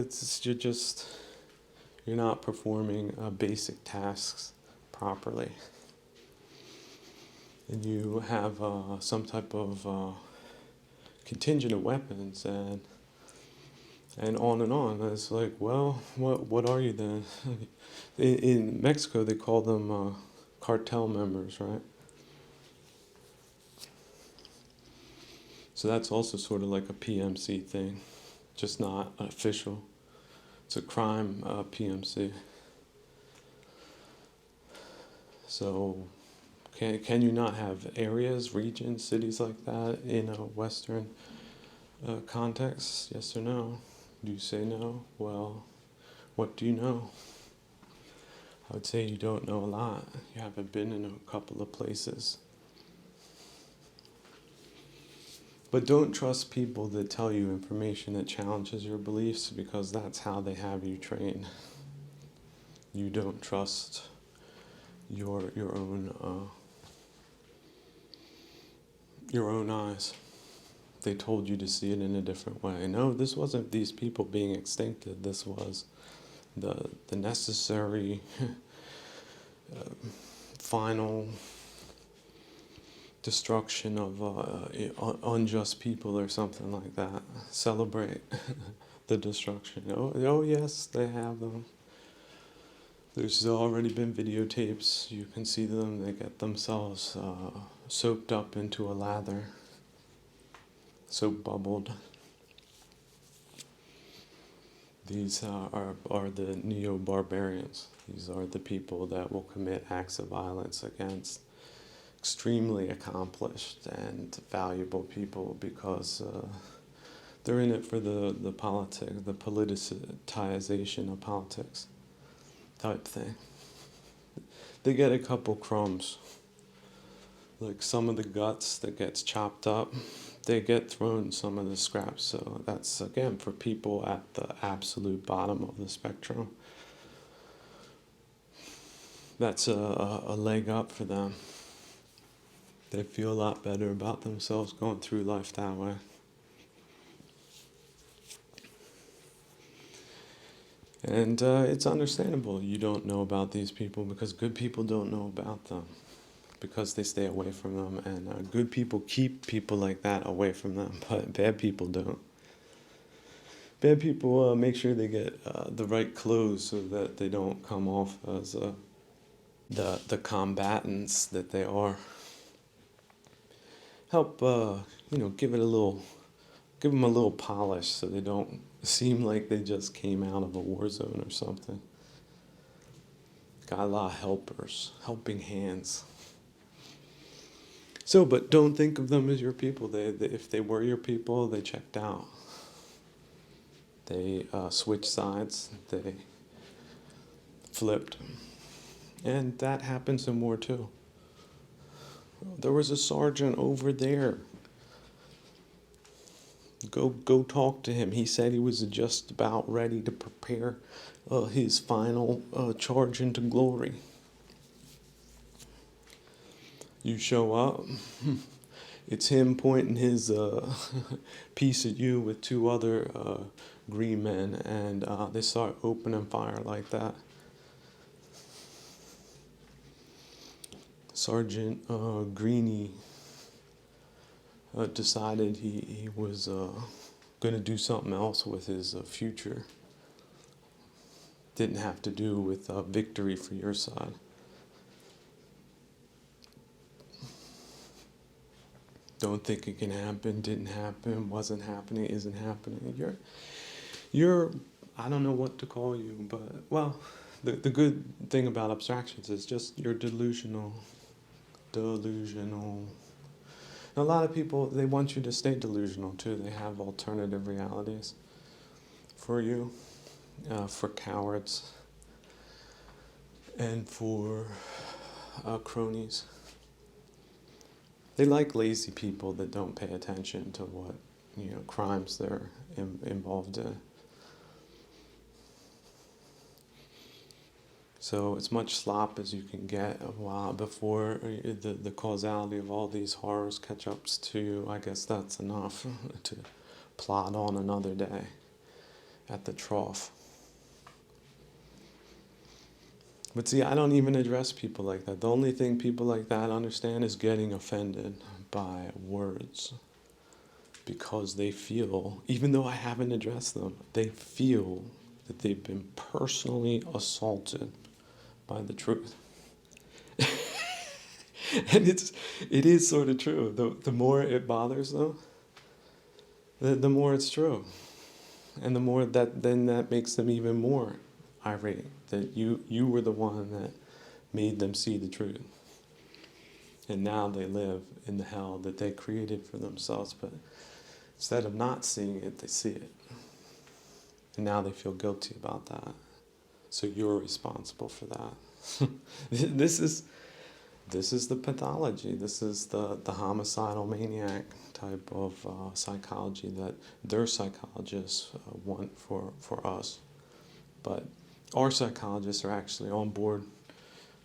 You're not performing basic tasks properly, and you have some type of contingent of weapons and on and on. It's like, well, what are you then? In Mexico, they call them cartel members, right? So that's also sort of like a PMC thing, just not official. It's a crime PMC. So can you not have areas, regions, cities like that in a Western context? Yes or no? Do you say no? Well, what do you know? I would say you don't know a lot. You haven't been in a couple of places. But don't trust people that tell you information that challenges your beliefs, because that's how they have you trained. You don't trust your own eyes. They told you to see it in a different way. No, this wasn't these people being extincted. This was the necessary final destruction of unjust people or something like that. Celebrate the destruction. Oh yes, they have them. There's already been videotapes. You can see them. They get themselves soaked up into a lather. Soap bubbled. These are the neo-barbarians. These are the people that will commit acts of violence against extremely accomplished and valuable people, because they're in it for the politics, the politicization of politics type thing. They get a couple crumbs. Like some of the guts that gets chopped up, they get thrown some of the scraps. So that's, again, for people at the absolute bottom of the spectrum. That's a leg up for them. They feel a lot better about themselves going through life that way. And it's understandable you don't know about these people, because good people don't know about them, because they stay away from them, and good people keep people like that away from them, but bad people don't. Bad people make sure they get the right clothes so that they don't come off as the combatants that they are. Help give them a little polish so they don't seem like they just came out of a war zone or something. Got a lot of helpers, helping hands. So, but don't think of them as your people. If they were your people, they checked out. They switched sides. They flipped. And that happens in war too. There was a sergeant over there. Go talk to him. He said he was just about ready to prepare his final charge into glory. You show up, it's him pointing his piece at you with two other green men, and they start opening fire like that. Sergeant Greeny decided he was going to do something else with his future. didn't have to do with victory for your side. Don't think it can happen, didn't happen, wasn't happening, isn't happening. You're I don't know what to call you, but, well, the good thing about abstractions is just you're delusional. Delusional. And a lot of people, they want you to stay delusional too. They have alternative realities for you, for cowards, and for cronies. They like lazy people that don't pay attention to what, crimes they're involved in. So as much slop as you can get a while before the causality of all these horrors catch up to you. I guess that's enough to plod on another day at the trough. But see, I don't even address people like that. The only thing people like that understand is getting offended by words. Because they feel, even though I haven't addressed them, they feel that they've been personally assaulted by the truth. And it is sort of true. The more it bothers them, the more it's true. And the more that makes them even more irate, that you were the one that made them see the truth. And now they live in the hell that they created for themselves, but instead of not seeing it, they see it. And now they feel guilty about that. So you're responsible for that. This is the pathology. This is the homicidal maniac type of psychology that their psychologists want for us. But our psychologists are actually on board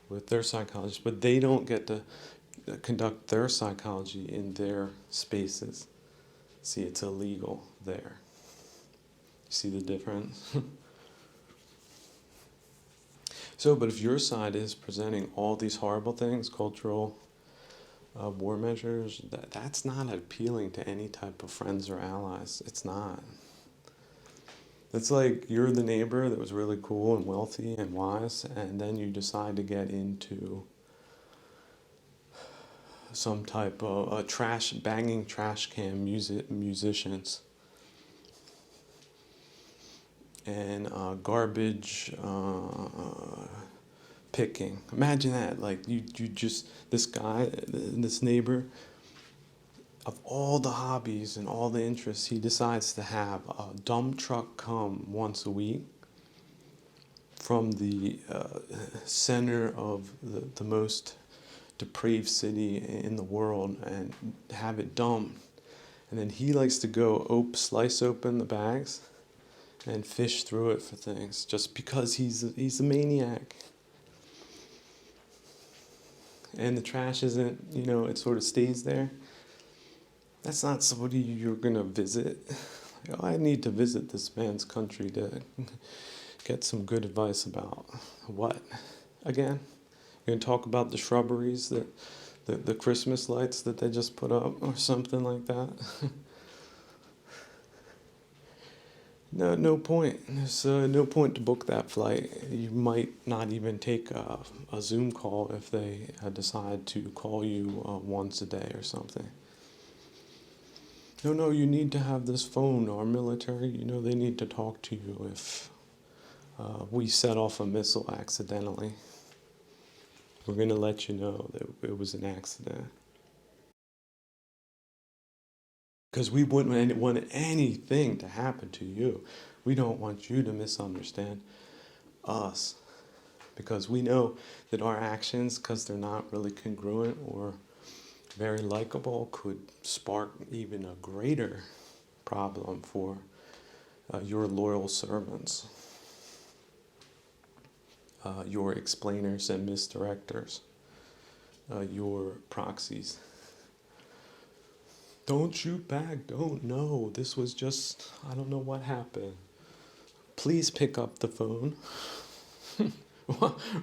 with their psychologists, but they don't get to conduct their psychology in their spaces. See, it's illegal there. See the difference? So, but if your side is presenting all these horrible things, cultural war measures, that's not appealing to any type of friends or allies. It's not. It's like you're the neighbor that was really cool and wealthy and wise, and then you decide to get into some type of banging trash can musicians and garbage picking. Imagine that, like you just, this guy, this neighbor, of all the hobbies and all the interests, he decides to have a dump truck come once a week from the center of the most depraved city in the world and have it dumped. And then he likes to go slice open the bags and fish through it for things just because he's a maniac. And the trash isn't, it sort of stays there. That's not somebody you're going to visit. I need to visit this man's country to get some good advice about what? Again? You're going to talk about the shrubberies, the Christmas lights that they just put up or something like that? No point. There's no point to book that flight. You might not even take a Zoom call if they decide to call you once a day or something. No, you need to have this phone. Our military, they need to talk to you if we set off a missile accidentally. We're going to let you know that it was an accident. Because we wouldn't want anything to happen to you. We don't want you to misunderstand us. Because we know that our actions, because they're not really congruent or very likable, could spark even a greater problem for your loyal servants, your explainers and misdirectors, your proxies. Don't shoot back, don't know. This was just, I don't know what happened. Please pick up the phone.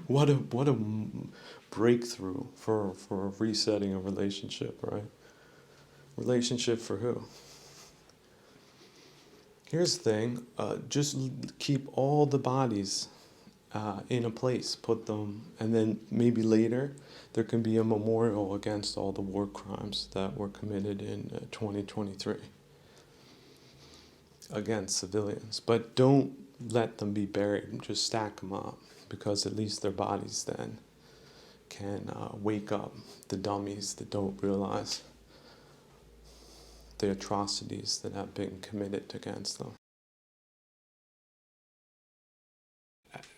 What a breakthrough for resetting a relationship, right? Relationship for who? Here's the thing, just keep all the bodies in a place, put them, and then maybe later there can be a memorial against all the war crimes that were committed in 2023 against civilians. But don't let them be buried, just stack them up, because at least their bodies then can wake up the dummies that don't realize the atrocities that have been committed against them.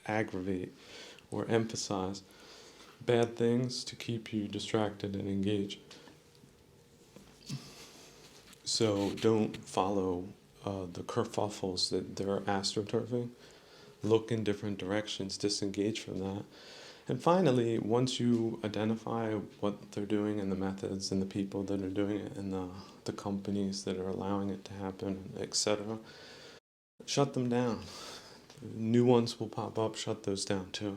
Aggravate or emphasize bad things to keep you distracted and engaged. So don't follow the kerfuffles that they're astroturfing. Look in different directions, disengage from that. And finally, once you identify what they're doing and the methods and the people that are doing it and the companies that are allowing it to happen, etc., shut them down. New ones will pop up, shut those down too.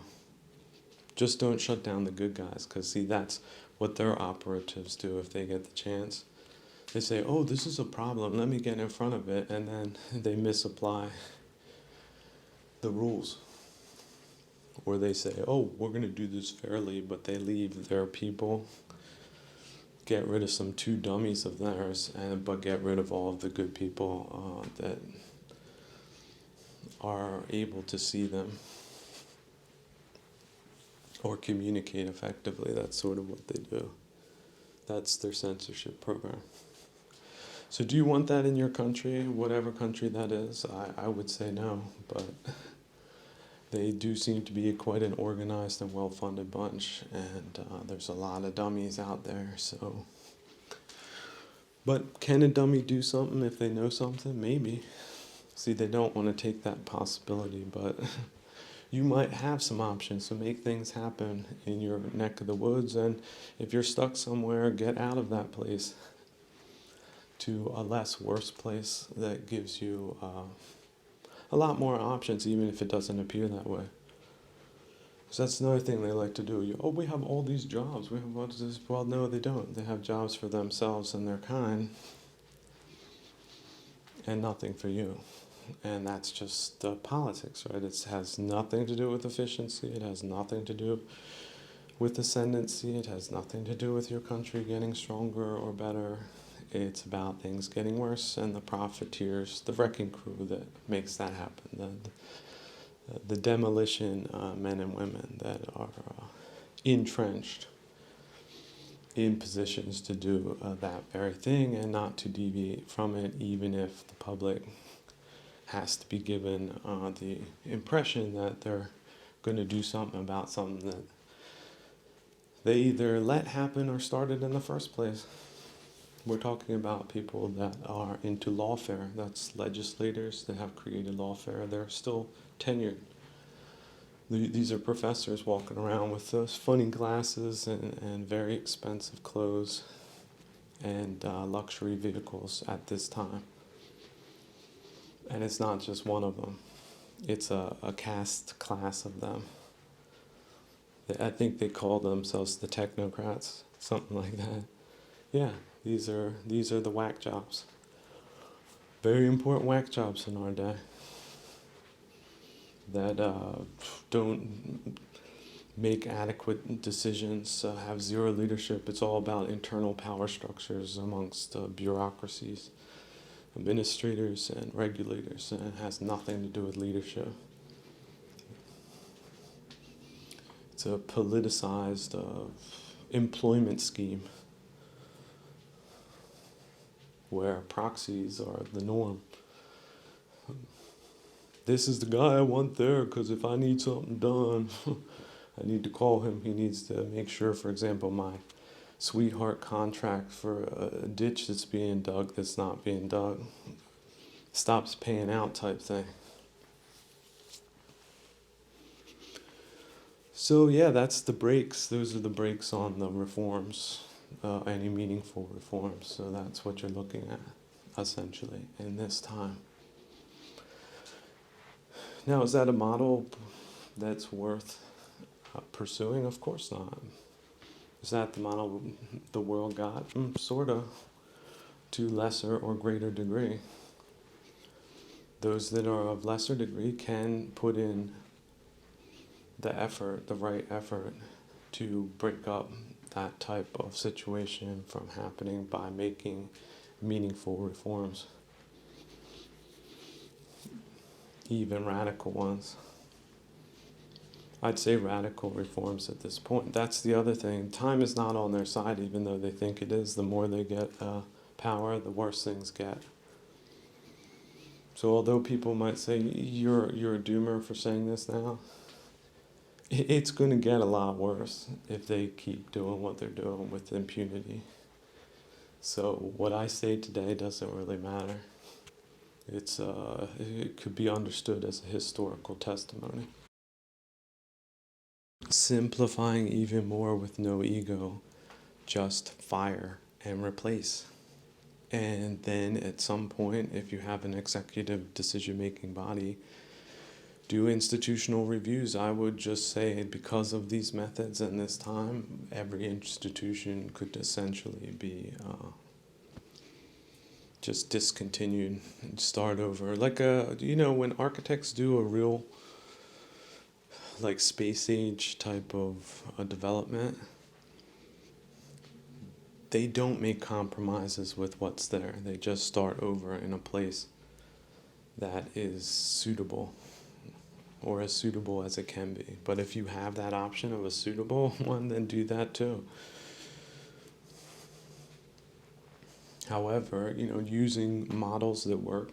Just don't shut down the good guys, because see, that's what their operatives do if they get the chance. They say, oh, this is a problem, let me get in front of it, and then they misapply the rules. Or they say, oh, we're going to do this fairly, but they leave their people, get rid of some two dummies of theirs, but get rid of all of the good people that are able to see them or communicate effectively. That's sort of what they do. That's their censorship program. So do you want that in your country, whatever country that is? I would say no, but they do seem to be quite an organized and well-funded bunch, and there's a lot of dummies out there, so. But can a dummy do something if they know something? Maybe. See, they don't want to take that possibility, but you might have some options to make things happen in your neck of the woods, and if you're stuck somewhere, get out of that place to a less worse place that gives you a lot more options, even if it doesn't appear that way. So that's another thing they like to do. Oh, we have all these jobs. We have all this. Well, no, they don't. They have jobs for themselves and their kind, and nothing for you. And that's just politics, right? It has nothing to do with efficiency. It has nothing to do with ascendancy. It has nothing to do with your country getting stronger or better. It's about things getting worse and the profiteers, the wrecking crew that makes that happen. The demolition men and women that are entrenched in positions to do that very thing and not to deviate from it, even if the public has to be given the impression that they're going to do something about something that they either let happen or started in the first place. We're talking about people that are into lawfare. That's legislators that have created lawfare. They're still tenured. These are professors walking around with those funny glasses and very expensive clothes and luxury vehicles at this time. And it's not just one of them. It's a caste class of them. I think they call themselves the technocrats, something like that. Yeah, these are the whack jobs. Very important whack jobs in our day that don't make adequate decisions, have zero leadership. It's all about internal power structures amongst bureaucracies, administrators, and regulators, and it has nothing to do with leadership. It's a politicized employment scheme where proxies are the norm. This is the guy I want there because if I need something done, I need to call him. He needs to make sure, for example, my sweetheart contract for a ditch that's being dug that's not being dug stops paying out type thing. So yeah, that's the brakes. Those are the brakes on the reforms, any meaningful reforms. So that's what you're looking at, essentially, in this time. Now, is that a model that's worth pursuing? Of course not. Is that the model the world got? Sort of, to lesser or greater degree. Those that are of lesser degree can put in the effort, the right effort to break up that type of situation from happening by making meaningful reforms, even radical ones. I'd say radical reforms at this point. That's the other thing. Time is not on their side, even though they think it is. The more they get power, the worse things get. So although people might say, you're a doomer for saying this now, it's going to get a lot worse if they keep doing what they're doing with impunity. So what I say today doesn't really matter. It could be understood as a historical testimony. Simplifying even more with no ego, just fire and replace. And then at some point, if you have an executive decision-making body, do institutional reviews. I would just say, because of these methods and this time, every institution could essentially be just discontinued and start over. Like when architects do a real like space age type of development, they don't make compromises with what's there. They just start over in a place that is suitable, or as suitable as it can be. But if you have that option of a suitable one, then do that too. However, using models that work,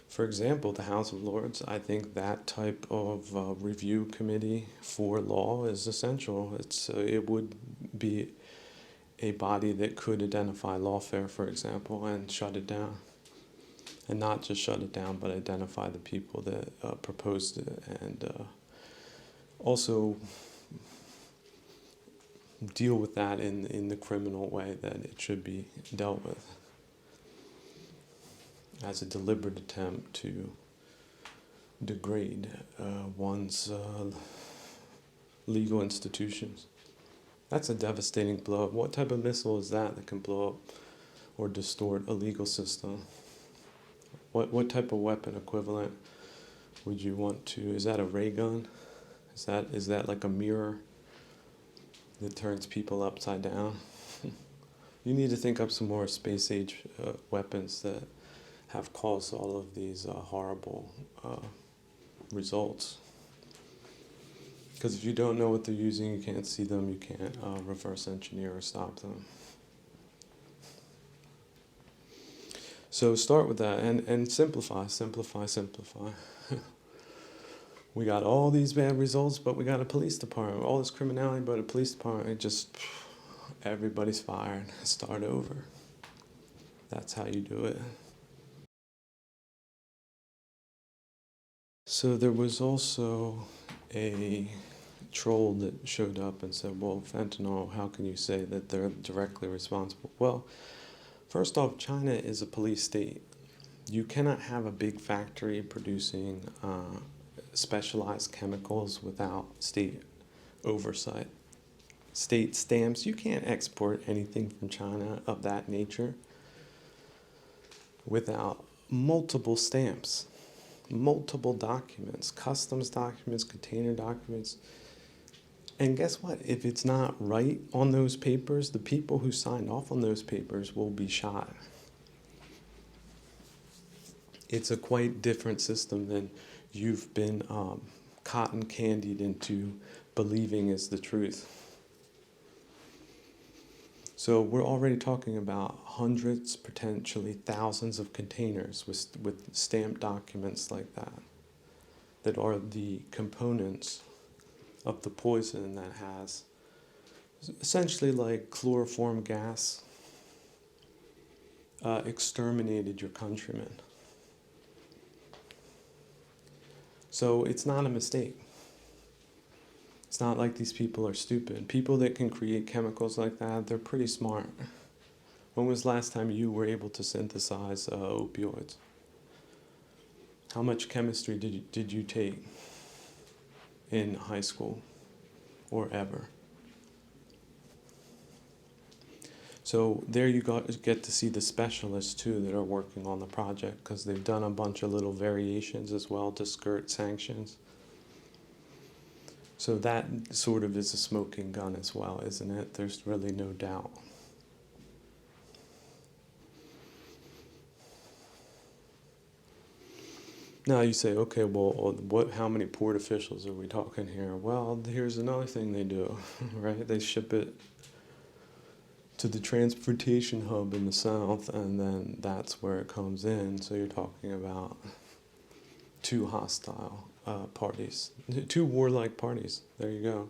for example, the House of Lords, I think that type of review committee for law is essential. It would be a body that could identify lawfare, for example, and shut it down. And not just shut it down, but identify the people that proposed it, and also deal with that in the criminal way that it should be dealt with, as a deliberate attempt to degrade one's legal institutions. That's a devastating blow. What type of missile is that can blow up or distort a legal system? What type of weapon equivalent would you want to? Is that a ray gun? Is that like a mirror that turns people upside down? You need to think up some more space age weapons that have caused all of these horrible results. Because if you don't know what they're using, you can't see them, you can't reverse engineer or stop them. So start with that and simplify. We got all these bad results, but we got a police department. All this criminality, but a police department, everybody's fired. Start over. That's how you do it. So there was also a troll that showed up and said, well, fentanyl, how can you say that they're directly responsible? Well, first off, China is a police state. You cannot have a big factory producing specialized chemicals without state oversight. State stamps, you can't export anything from China of that nature without multiple stamps, multiple documents, customs documents, container documents. And guess what? If it's not right on those papers, the people who signed off on those papers will be shot. It's a quite different system than you've been cotton candied into believing is the truth. So we're already talking about hundreds, potentially thousands of containers with stamped documents like that are the components of the poison that has essentially like chloroform gas exterminated your countrymen. So it's not a mistake. It's not like these people are stupid. People that can create chemicals like that, they're pretty smart. When was the last time you were able to synthesize opioids? How much chemistry did you take in high school or ever? So there you get to see the specialists too that are working on the project, because they've done a bunch of little variations as well to skirt sanctions. So that sort of is a smoking gun as well, isn't it? There's really no doubt. Now you say, okay, well, how many port officials are we talking here? Well, here's another thing they do, right? They ship it to the transportation hub in the south, and then that's where it comes in. So you're talking about two hostile parties, two warlike parties. There you go.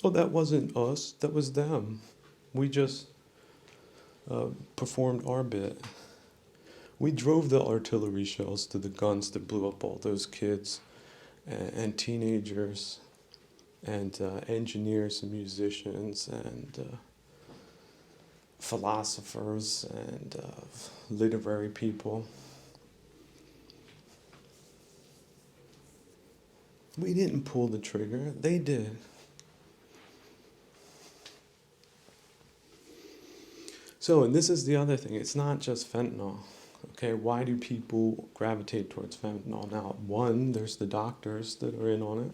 Oh, that wasn't us, that was them. We just performed our bit. We drove the artillery shells to the guns that blew up all those kids and teenagers and engineers and musicians and philosophers and literary people. We didn't pull the trigger, they did. So, and this is the other thing, it's not just fentanyl. Okay, why do people gravitate towards fentanyl? Now, one, there's the doctors that are in on it,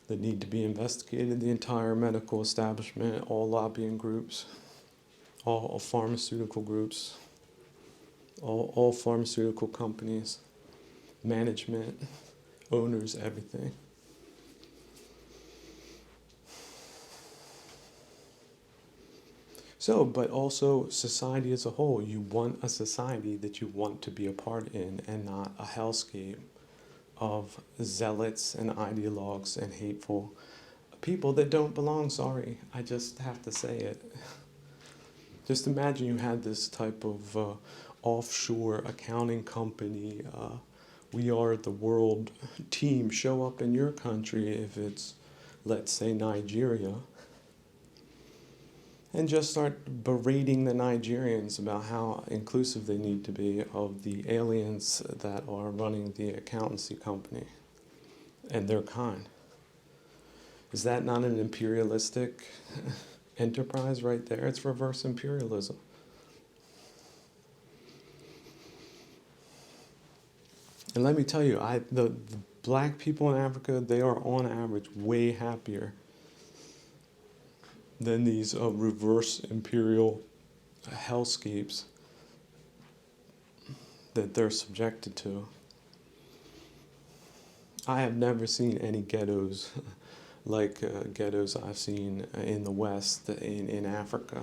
that need to be investigated, the entire medical establishment, all lobbying groups, all pharmaceutical groups, all pharmaceutical companies, management, owners, everything. So, but also society as a whole. You want a society that you want to be a part in and not a hellscape of zealots and ideologues and hateful people that don't belong. Sorry, I just have to say it. Just imagine you had this type of offshore accounting company, we are the world team show up in your country if it's, let's say, Nigeria, and just start berating the Nigerians about how inclusive they need to be of the aliens that are running the accountancy company and their kind. Is that not an imperialistic enterprise right there? It's reverse imperialism. And let me tell you, the black people in Africa, they are on average way happier than these reverse imperial hellscapes that they're subjected to. I have never seen any ghettos like ghettos I've seen in the West, in Africa.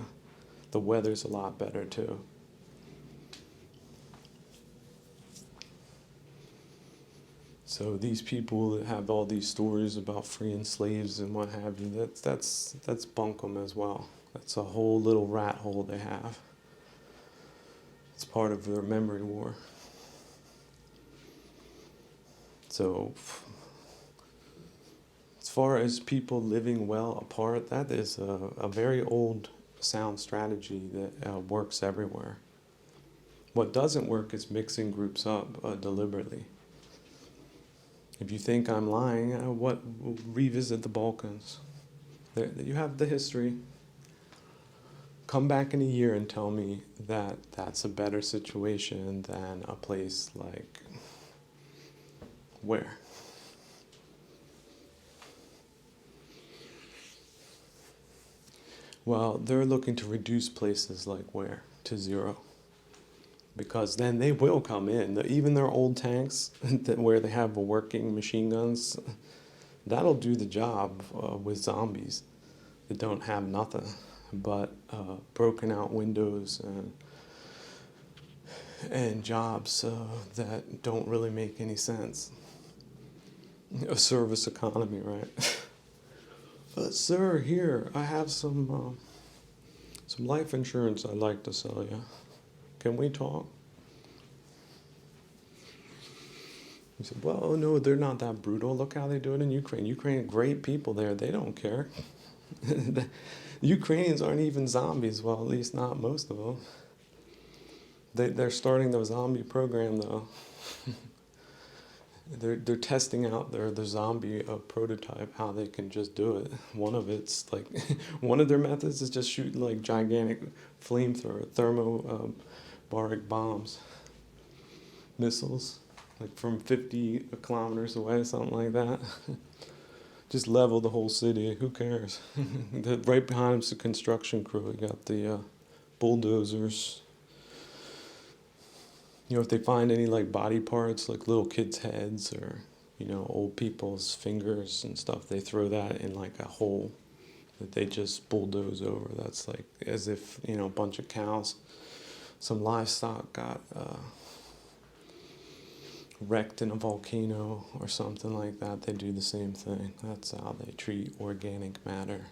The weather's a lot better too. So these people that have all these stories about freeing slaves and what have you, that's bunkum as well. That's a whole little rat hole they have. It's part of their memory war. So as far as people living well apart, that is a very old, sound strategy that works everywhere. What doesn't work is mixing groups up deliberately. If you think I'm lying, revisit the Balkans. You have the history. Come back in a year and tell me that that's a better situation than a place like where? Well, they're looking to reduce places like where? To zero. Because then they will come in. Even their old tanks, where they have working machine guns, that'll do the job with zombies that don't have nothing but broken out windows and jobs that don't really make any sense. A service economy, right? Sir, here, I have some life insurance I'd like to sell you. Can we talk? He said, well, no, they're not that brutal. Look how they do it in Ukraine. Ukraine, great people there. They don't care. The Ukrainians aren't even zombies. Well, at least not most of them. They're starting the zombie program, though. They're testing out the zombie prototype, how they can just do it. One of it's like, one of their methods is just shooting like gigantic flamethrower, thermobaric bombs, missiles, like from 50 kilometers away, something like that. Just level the whole city. Who cares? Right behind him's the construction crew. You got the bulldozers. You know, if they find any like body parts, like little kids' heads or, you know, old people's fingers and stuff, they throw that in like a hole that they just bulldoze over. That's like as if, you know, a bunch of cows, some livestock got wrecked in a volcano or something like that. They do the same thing. That's how they treat organic matter.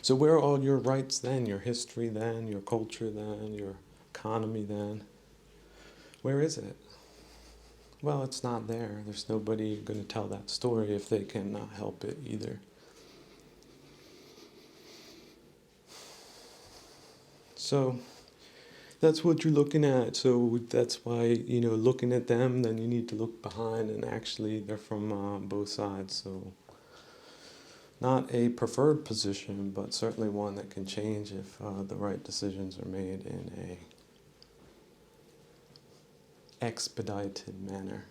So where are all your rights then, your history then, your culture then, your economy then? Where is it? Well, it's not there. There's nobody going to tell that story if they can help it either. So that's what you're looking at. So that's why, you know, looking at them, then you need to look behind, and actually they're from both sides. So not a preferred position, but certainly one that can change if the right decisions are made in a expedited manner.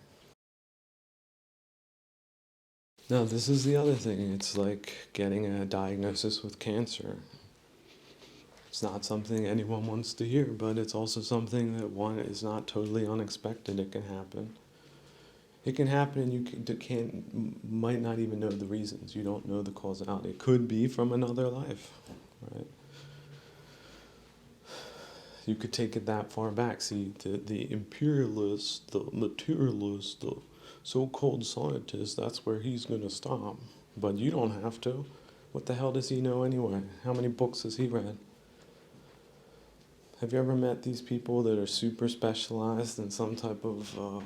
Now, this is the other thing. It's like getting a diagnosis with cancer. It's not something anyone wants to hear, but it's also something that one is not totally unexpected. It can happen. It can happen, and might not even know the reasons. You don't know the causality. It could be from another life, right? You could take it that far back. See, the imperialists, the materialists, the so-called scientists, that's where he's going to stop. But you don't have to. What the hell does he know anyway? How many books has he read? Have you ever met these people that are super specialized in some type of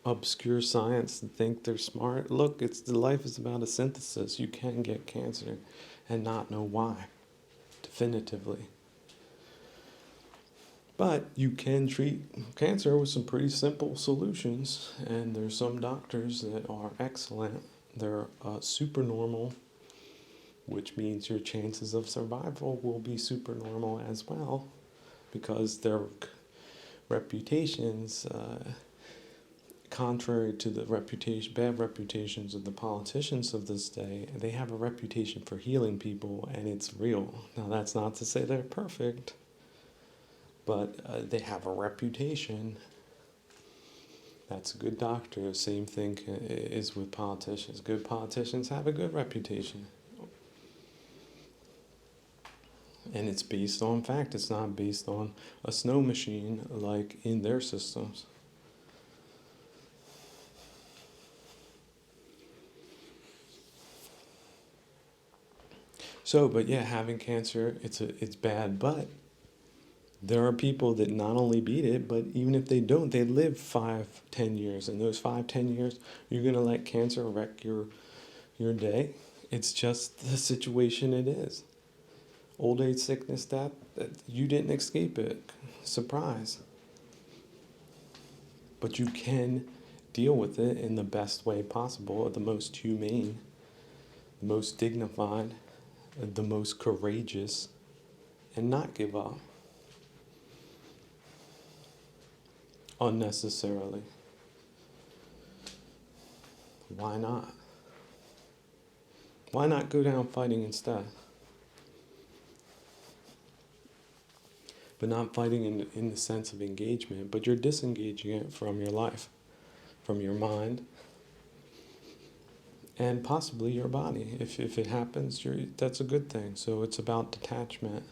obscure science and think they're smart? Look, life is about a synthesis. You can get cancer and not know why, definitively. But you can treat cancer with some pretty simple solutions, and there's some doctors that are excellent. They're supernormal, which means your chances of survival will be supernormal as well, because their reputations, contrary to the bad reputations of the politicians of this day, they have a reputation for healing people, and it's real. Now, that's not to say they're perfect, but they have a reputation. That's a good doctor. Same thing is with politicians. Good politicians have a good reputation. And it's based on fact. It's not based on a snow machine like in their systems. So, but yeah, having cancer, it's bad, but there are people that not only beat it, but even if they don't, they live 5-10 years. And those 5-10 years, you're going to let cancer wreck your day. It's just the situation it is. Old age, sickness, death, you didn't escape it. Surprise. But you can deal with it in the best way possible, the most humane, the most dignified, the most courageous, and not give up unnecessarily. Why not? Why not go down fighting instead? But not fighting in the sense of engagement, but you're disengaging it from your life, from your mind, and possibly your body. If it happens, that's a good thing. So it's about detachment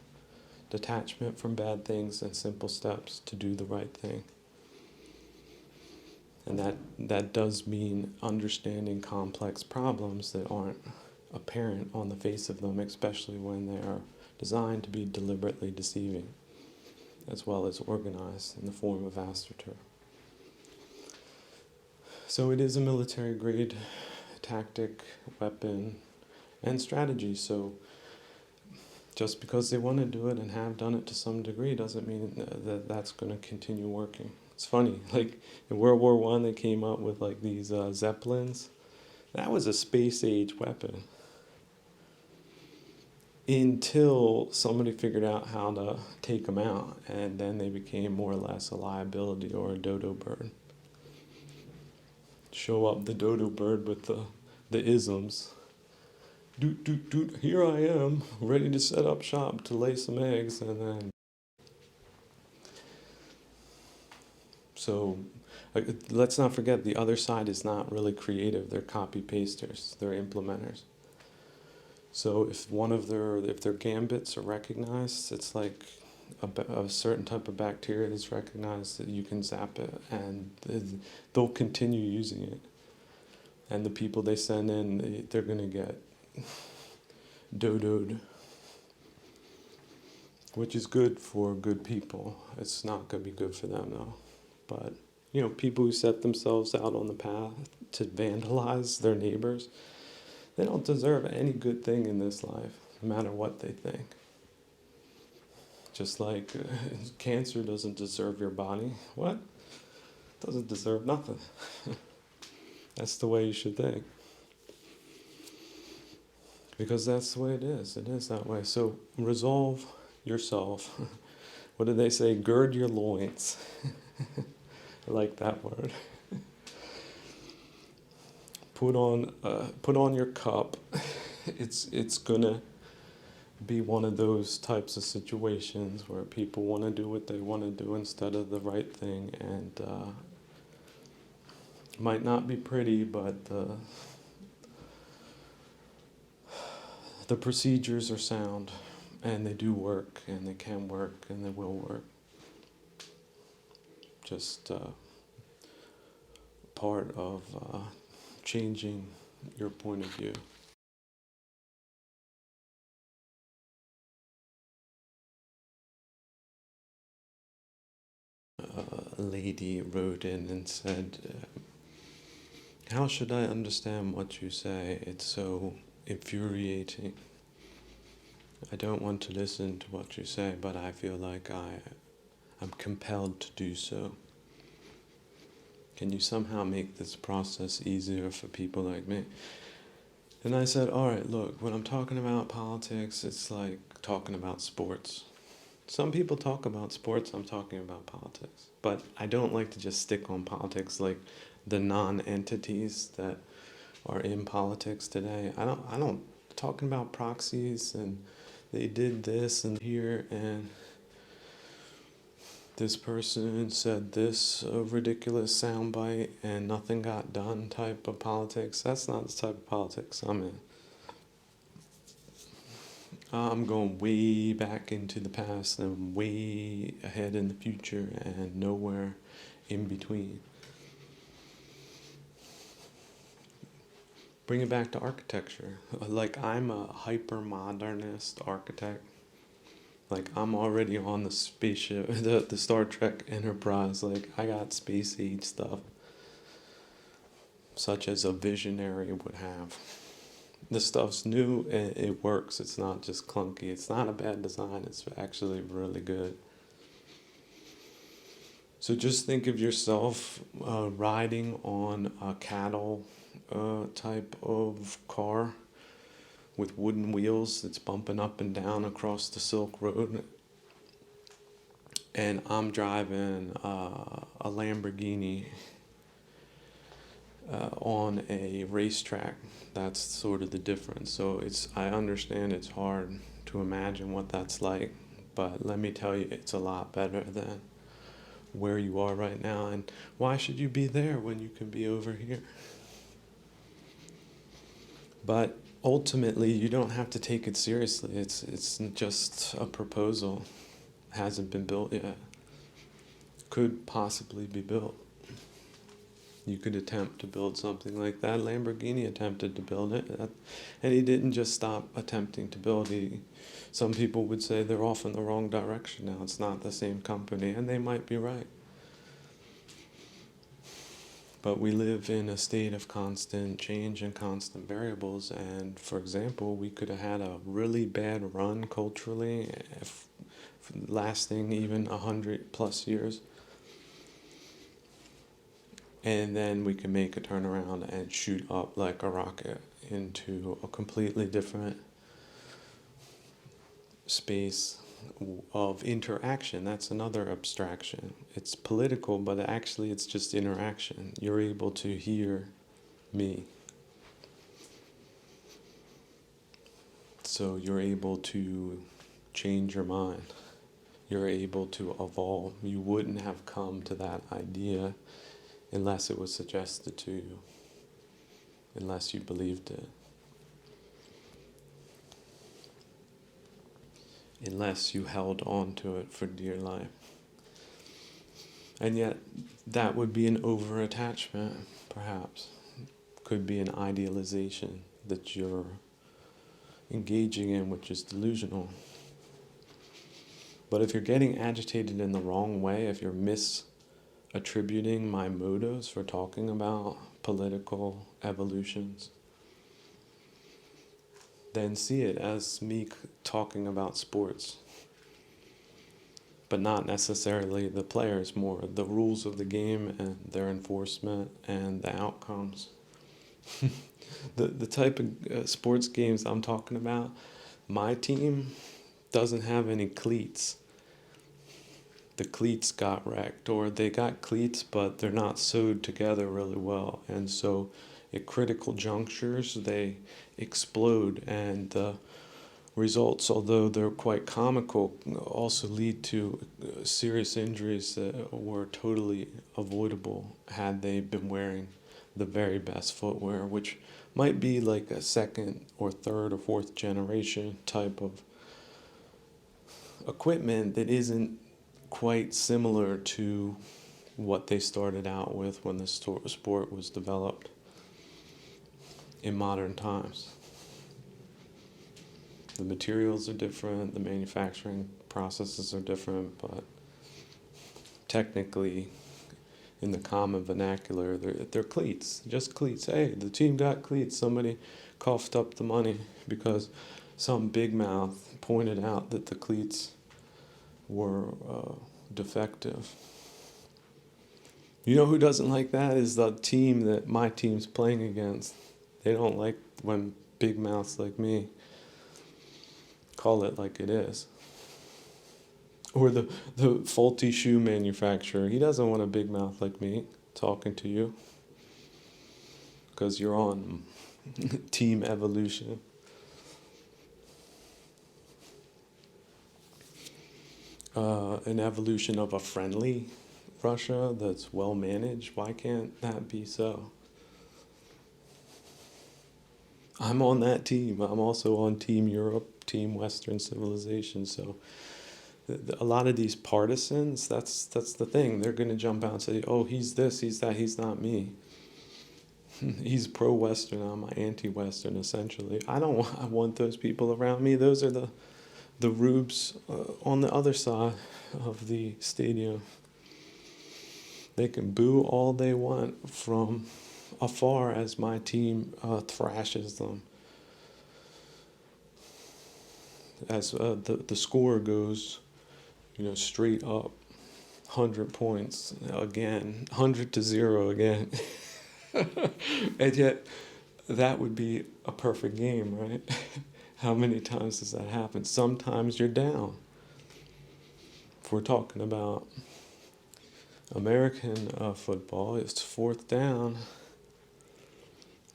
from bad things and simple steps to do the right thing. And that does mean understanding complex problems that aren't apparent on the face of them, especially when they are designed to be deliberately deceiving, as well as organized in the form of astroturf. So it is a military-grade tactic, weapon, and strategy. So just because they want to do it and have done it to some degree doesn't mean that that's going to continue working. It's funny, like in World War I, they came up with like these Zeppelins. That was a space-age weapon. until somebody figured out how to take them out, and then they became more or less a liability or a dodo bird. Show up the dodo bird with the isms. Doot, doot, doot, here I am, ready to set up shop to lay some eggs, and then... So, let's not forget, the other side is not really creative. They're copy-pasters. They're implementers. So if their gambits are recognized, it's like a certain type of bacteria is recognized that you can zap it, and they'll continue using it. And the people they send in, they're going to get dodoed, which is good for good people. It's not going to be good for them, though. But, people who set themselves out on the path to vandalize their neighbors, they don't deserve any good thing in this life, no matter what they think. Just like cancer doesn't deserve your body. What? Doesn't deserve nothing. That's the way you should think. Because that's the way it is. It is that way. So resolve yourself. What do they say? Gird your loins. I like that word. Put on your cup. It's gonna be one of those types of situations where people want to do what they want to do instead of the right thing, and might not be pretty, but the procedures are sound, and they do work, and they can work, and they will work. Just part of changing your point of view. A lady wrote in and said, how should I understand what you say? It's so infuriating. I don't want to listen to what you say, but I feel like I'm compelled to do so. Can you somehow make this process easier for people like me? And I said, all right, look, when I'm talking about politics, it's like talking about sports. Some people talk about sports, I'm talking about politics. But I don't like to just stick on politics like the non-entities that are in politics today. I don't talking about proxies and they did this and here and this person said this ridiculous soundbite and nothing got done type of politics. That's not the type of politics I'm in. I'm going way back into the past and way ahead in the future and nowhere in between. Bring it back to architecture. Like, I'm a hyper-modernist architect. Like, I'm already on the spaceship, the Star Trek Enterprise. Like, I got space age stuff, such as a visionary would have. The stuff's new and it works. It's not just clunky. It's not a bad design. It's actually really good. So just think of yourself riding on a cattle type of car with wooden wheels that's bumping up and down across the Silk Road. And I'm driving a Lamborghini on a racetrack. That's sort of the difference. So I understand it's hard to imagine what that's like, but let me tell you, it's a lot better than where you are right now. And why should you be there when you can be over here? But ultimately, you don't have to take it seriously. It's just a proposal. Hasn't been built yet. Could possibly be built. You could attempt to build something like that. Lamborghini attempted to build it, and he didn't just stop attempting to build. Some people would say they're off in the wrong direction now. It's not the same company, and they might be right. But we live in a state of constant change and constant variables, and for example, we could have had a really bad run culturally, lasting even 100+ years. And then we can make a turnaround and shoot up like a rocket into a completely different space of interaction. That's another abstraction. It's political, but actually it's just interaction. You're able to hear me. So you're able to change your mind. You're able to evolve. You wouldn't have come to that idea unless it was suggested to you, unless you believed it, unless you held on to it for dear life. And yet, that would be an over-attachment, perhaps. Could be an idealization that you're engaging in, which is delusional. But if you're getting agitated in the wrong way, if you're misattributing my motives for talking about political evolutions, then see it as me talking about sports, but not necessarily the players, more the rules of the game and their enforcement and the outcomes. The type of sports games I'm talking about, my team doesn't have any cleats. The cleats got wrecked, or they got cleats, but they're not sewed together really well. And so at critical junctures, they explode, and the results, although they're quite comical, also lead to serious injuries that were totally avoidable had they been wearing the very best footwear, which might be like a second or third or fourth generation type of equipment that isn't quite similar to what they started out with when the sport was developed in modern times. The materials are different, the manufacturing processes are different, but technically, in the common vernacular, they're cleats, just cleats. Hey, the team got cleats. Somebody coughed up the money because some big mouth pointed out that the cleats were defective. You know who doesn't like that is the team that my team's playing against. They don't like when big mouths like me call it like it is. Or the faulty shoe manufacturer. He doesn't want a big mouth like me talking to you because you're on team evolution. An evolution of a friendly Russia that's well managed. Why can't that be so? I'm on that team. I'm also on Team Europe, Team Western civilization. So a lot of these partisans, that's the thing. They're going to jump out and say, oh, he's this, he's that, he's not me. He's pro-Western, I'm anti-Western, essentially. I want those people around me. Those are the rubes on the other side of the stadium. They can boo all they want from afar as my team thrashes them. As the score goes, straight up, 100 points again, 100-0 again. And yet, that would be a perfect game, right? How many times does that happen? Sometimes you're down. If we're talking about American football, it's fourth down,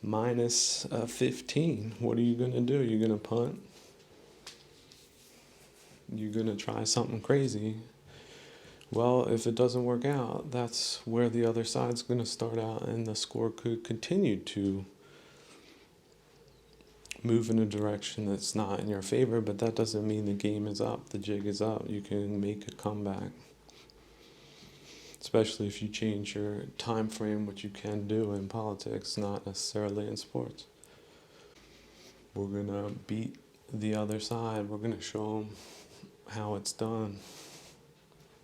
minus 15. What are you going to do? You're going to punt? You're going to try something crazy. Well, if it doesn't work out, that's where the other side's going to start out, and the score could continue to move in a direction that's not in your favor, but that doesn't mean the game is up, the jig is up. You can make a comeback, especially if you change your time frame, which you can do in politics, not necessarily in sports. We're going to beat the other side. We're going to show them how it's done.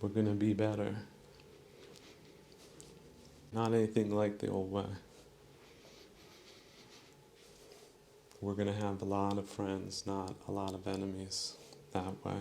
We're going to be better. Not anything like the old way. We're going to have a lot of friends, not a lot of enemies that way.